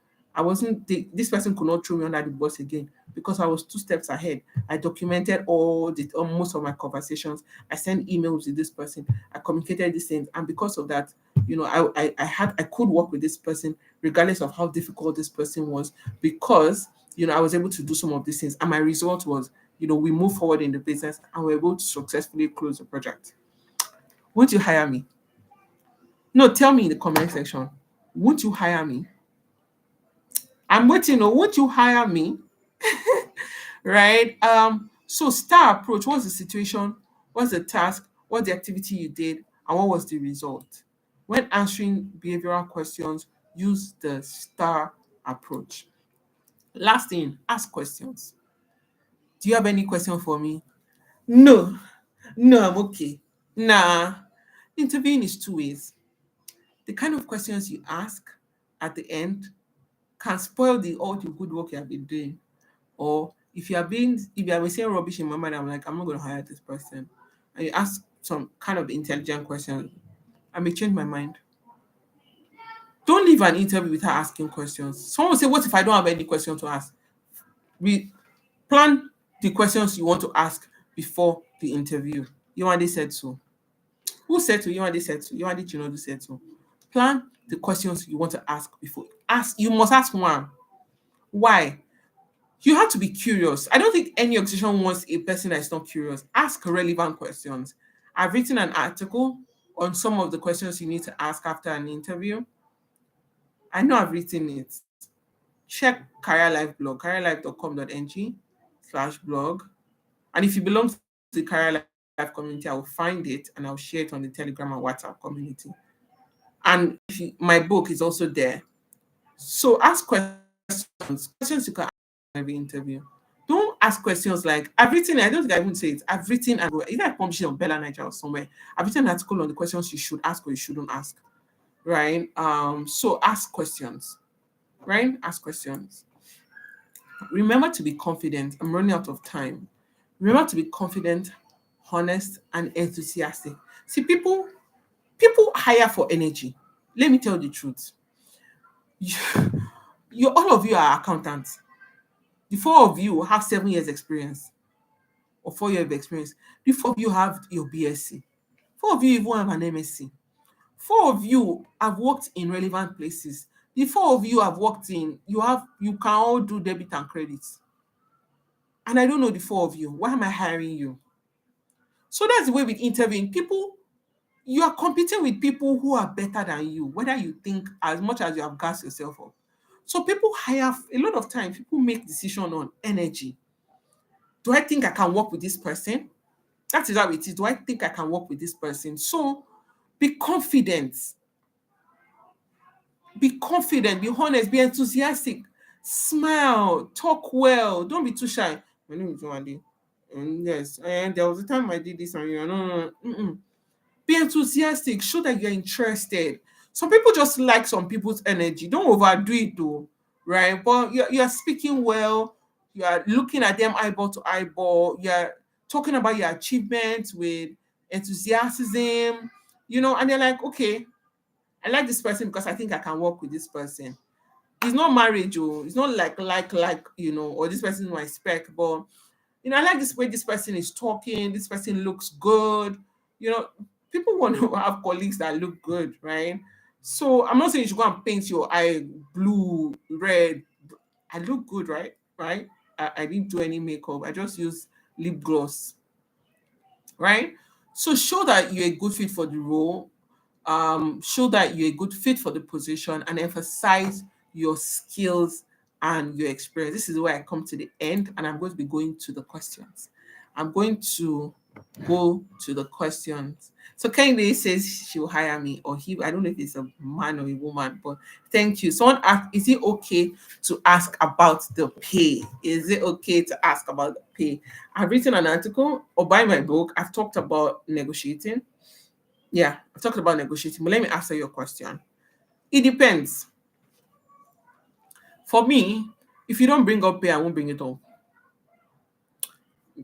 This person could not throw me under the bus again because I was two steps ahead. I documented most of my conversations. I sent emails to this person. I communicated these things, and because of that, I could work with this person regardless of how difficult this person was, because I was able to do some of these things, and my result was we move forward in the business and we're able to successfully close the project. Won't you hire me? No, tell me in the comment section. Won't you hire me? I'm waiting. Oh, won't you hire me? Right? So STAR approach, what's the situation? What's the task? What's the activity you did? And what was the result? When answering behavioral questions, use the STAR approach. Last thing, ask questions. Do you have any question for me? No, no, I'm okay. Nah. Interviewing is two ways. The kind of questions you ask at the end can spoil all the good work you have been doing. Or if you are saying rubbish in my mind, I'm like, I'm not going to hire this person. And you ask some kind of intelligent question, I may change my mind. Don't leave an interview without asking questions. Someone will say, what if I don't have any question to ask? We plan the questions you want to ask before the interview. Yewande said so. Who said so? Yewande said so. Yewande Chinodu said so. Plan the questions you want to ask before. You must ask one. Why? You have to be curious. I don't think any organization wants a person that is not curious. Ask relevant questions. I've written an article on some of the questions you need to ask after an interview. I know I've written it. Check Career Life blog, careerlife.com.ng/blog. And if you belong to the Career Life community, I will find it and I'll share it on the Telegram and WhatsApp community. And my book is also there. So ask questions you can ask in every interview. Don't ask questions like, I've written, I don't think I would say it. I've written, either I published it on Bella Niger or somewhere. I've written an article on the questions you should ask or you shouldn't ask. Right? So ask questions. Right? Ask questions. Remember to be confident. I'm running out of time. Remember to be confident, honest, and enthusiastic. See, people hire for energy. Let me tell the truth. All of you are accountants. The four of you have 7 years experience or 4 years of experience. The four of you have your BSc. 4 of you even have an MSc. 4 of you have worked in relevant places. The 4 of you have worked in, you can all do debit and credits. And I don't know the 4 of you. Why am I hiring you? So that's the way with interviewing. People, you are competing with people who are better than you, whether you think as much as you have gassed yourself up. So people hire, a lot of times, people make decision on energy. Do I think I can work with this person? That is how it is. Do I think I can work with this person? So be confident. Be confident, be honest, be enthusiastic, smile, talk well, don't be too shy. My name is Wande. Yes, and there was a time I did this and no. Be enthusiastic, show that you're interested. Some people just like some people's energy. Don't overdo it though, right? But you're speaking well, you are looking at them eyeball to eyeball, you're talking about your achievements with enthusiasm, and they're like, okay, I like this person because I think I can work with this person. It's not marriage, it's not like, or this person is my spec, but I like this way this person is talking, this person looks good. People want to have colleagues that look good, right? So I'm not saying you should go and paint your eye blue, red. I look good, right? Right? I didn't do any makeup. I just use lip gloss, right? So show that you're a good fit for the role. Show that you're a good fit for the position and emphasize your skills and your experience. This is where I come to the end, and I'm going to be going to the questions. I'm going to go to the questions. So Kende says she'll hire me, or he, I don't know if it's a man or a woman, but thank you. Someone asked, is it okay to ask about the pay? Is it okay to ask about the pay? I've written an article or buy my book. I've talked about negotiating. Yeah, I've talked about negotiating, but let me answer your question. It depends. For me, if you don't bring up pay, I won't bring it up.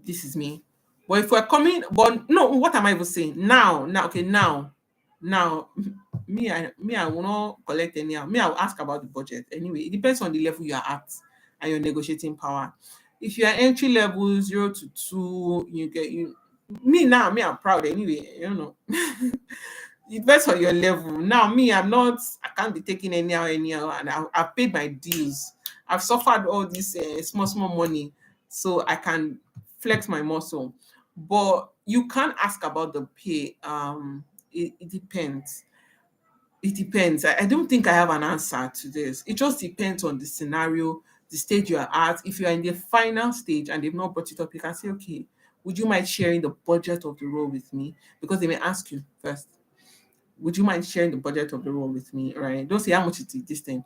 This is me. But if we're coming, but no, what am I even saying? Now, okay, now, I will not collect any. Me, I will ask about the budget. Anyway, it depends on the level you are at and your negotiating power. If you are entry level 0 to 2, I'm proud anyway, it depends on your level. Now, I can't be taking anyhow, and I've paid my dues. I've suffered all this small money, so I can flex my muscle. But you can't ask about the pay. It depends. It depends. I don't think I have an answer to this. It just depends on the scenario, the stage you're at. If you're in the final stage and they've not brought it up, you can say, okay, would you mind sharing the budget of the role with me? Because they may ask you first, would you mind sharing the budget of the role with me? Right? Don't say how much it is this thing.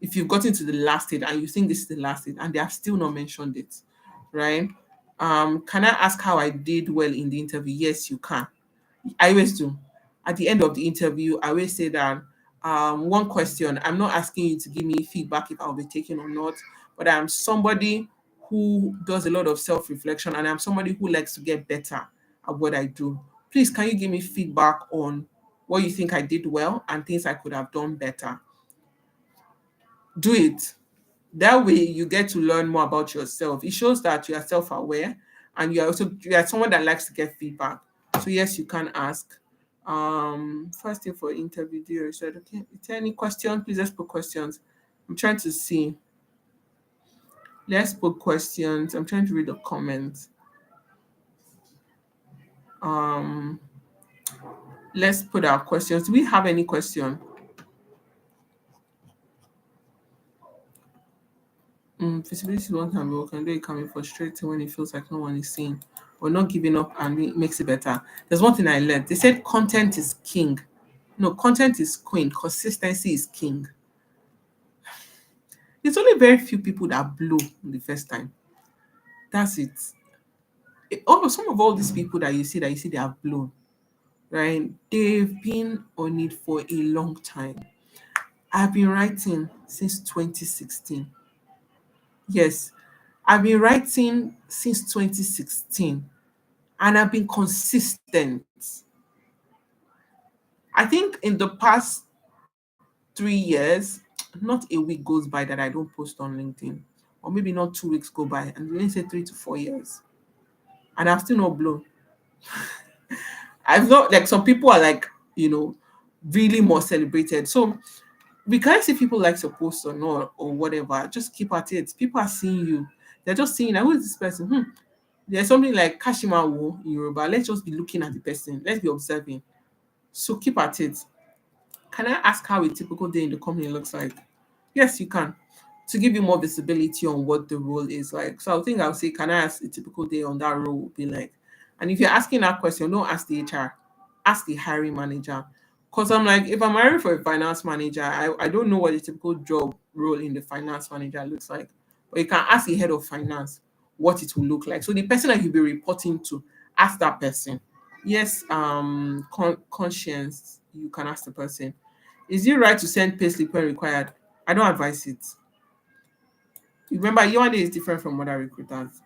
If you've gotten to the last stage and you think this is the last stage and they have still not mentioned it, right? Can I ask how I did well in the interview? Yes, you can. I always do. at the end of the interview, I always say that one question, I'm not asking you to give me feedback if I'll be taken or not, but I'm somebody who does a lot of self reflection and I'm somebody who likes to get better at what I do. Please, can you give me feedback on what you think I did well and things I could have done better? Do it. That way you get to learn more about yourself. It shows that you are self-aware and you are someone that likes to get feedback. So yes, you can ask. First thing for interview, do you said, okay, is there any question? Please let's put questions. I'm trying to see. Let's put questions. I'm trying to read the comments. Um, let's put our questions. Do we have any question? Feasibility is one can be working, though it can be frustrating when it feels like no one is seeing, but not giving up and it makes it better. There's one thing I learned. They said content is king. No, content is queen. Consistency is king. There's only very few people that blow the first time. That's it. Some of all these people that you see they have blown, right? They've been on it for a long time. I've been writing since 2016. Yes, I've been writing since 2016 and I've been consistent. I think in the past 3 years, not a week goes by that I don't post on LinkedIn, or maybe not 2 weeks go by, and let's say 3 to 4 years, and I've still not blown. I've not like some people are like really more celebrated. So because if people like your post or not or whatever, just keep at it. People are seeing you. They're just seeing, like, who is this person? There's something like Kashimawo in Yoruba. Let's just be looking at the person. Let's be observing. So keep at it. Can I ask how a typical day in the company looks like? Yes, you can. To give you more visibility on what the role is like. So I think I'll say, can I ask a typical day on that role would be like? And if you're asking that question, don't ask the HR, ask the hiring manager. Because I'm like, if I'm hiring for a finance manager, I don't know what a typical job role in the finance manager looks like. But you can ask the head of finance what it will look like. So the person that you'll be reporting to, ask that person. Yes, conscience, you can ask the person. Is it right to send payslip when required? I don't advise it. Remember, your day is different from other recruiters.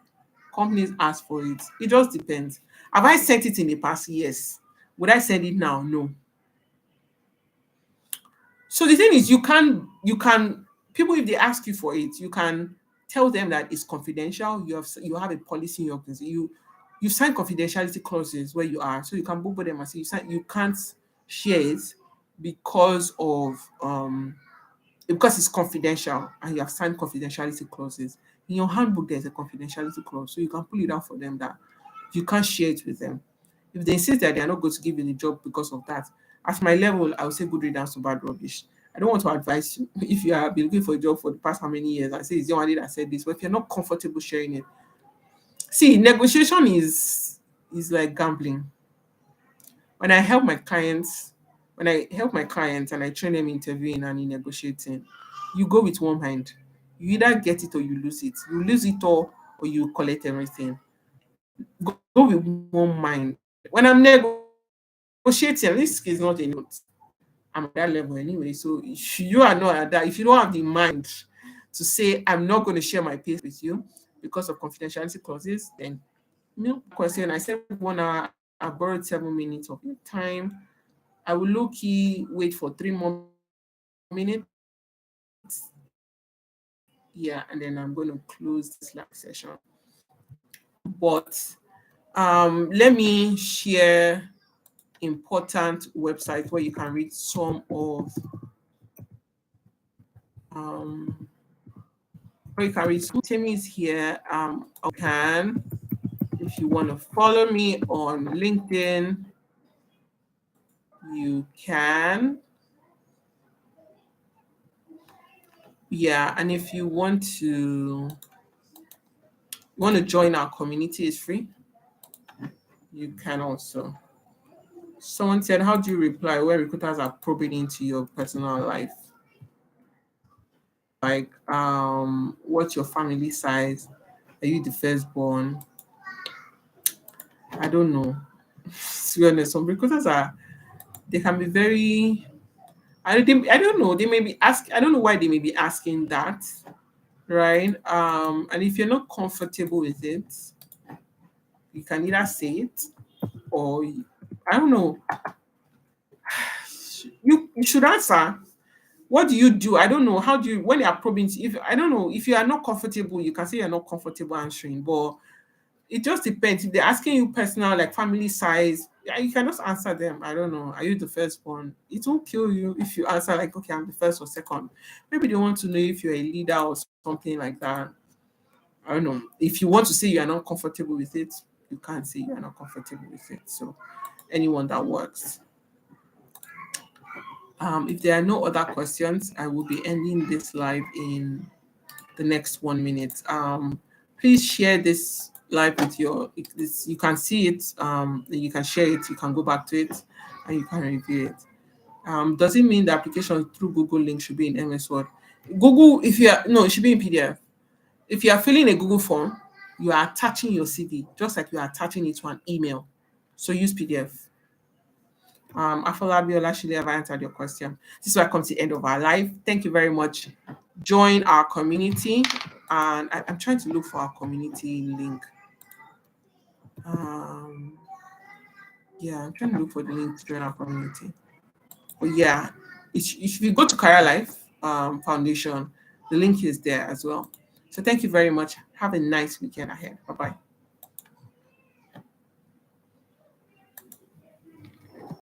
Companies ask for it. It just depends. Have I sent it in the past? Yes. Would I send it now? No. So the thing is, you can people, if they ask you for it, you can tell them that it's confidential. You have a policy in your organization. You sign confidentiality clauses where you are, so you can both them and say you can't share it because of because it's confidential and you have signed confidentiality clauses. In your handbook, there's a confidentiality clause, so you can pull it out for them that you can't share it with them. If they insist that they are not going to give you the job because of that, at my level, I would say good riddance to bad rubbish. I don't want to advise you if you have been looking for a job for the past how many years. I say it's your that said this, but if you're not comfortable sharing it, see, negotiation is like gambling. When I help my clients, and I train them interviewing and in negotiating, you go with one mind. You either get it or you lose it. You lose it all or you collect everything. Go with one mind. When I'm negotiating, this is not a note. I'm at that level anyway. So if you are not at that, if you don't have the mind to say I'm not going to share my pace with you because of confidentiality clauses, then no question. I said 1 hour. I borrowed 7 minutes of your time. I will low key wait for 3 more minutes. Yeah, and then I'm going to close this live session. But let me share important websites where you can read some of where you can read. Timmy is here. Can, if you want to follow me on LinkedIn, you can. Yeah, and if you want to join our community, it's free. You can also. Someone said, how do you reply when recruiters are probing into your personal life? Like, what's your family size? Are you the firstborn? I don't know. To be honest, some recruiters are They can be very, I don't know, they may be ask I don't know why they may be asking that, right? And if you're not comfortable with it, you can either say it or I don't know. You should answer. What do you do? I don't know. How do you when they are probing? If I don't know, if you are not comfortable, you can say you're not comfortable answering. But it just depends. If they're asking you personal, like family size, yeah, you can just answer them. I don't know. Are you the first one? It won't kill you if you answer like, okay, I'm the first or second. Maybe they want to know if you're a leader or something like that. I don't know. If you want to say you are not comfortable with it, you can't say you are not comfortable with it. So anyone that works. If there are no other questions, I will be ending this live in the next 1 minute. Please share this live with you can see it, you can share it, you can go back to it, and you can review it. Does it mean the application through Google link should be in MS Word? Google, if you are no, it should be in PDF. If you are filling a Google form, you are attaching your CV just like you are attaching it to an email. So use PDF. Afolabi Olashile, have I answered your question? This is where I come to the end of our live. Thank you very much. Join our community, and I'm trying to look for our community link. Yeah, I'm trying to look for the link to join our community. But yeah, if you go to Career Life Foundation, the link is there as well. So thank you very much. Have a nice weekend ahead. Bye bye.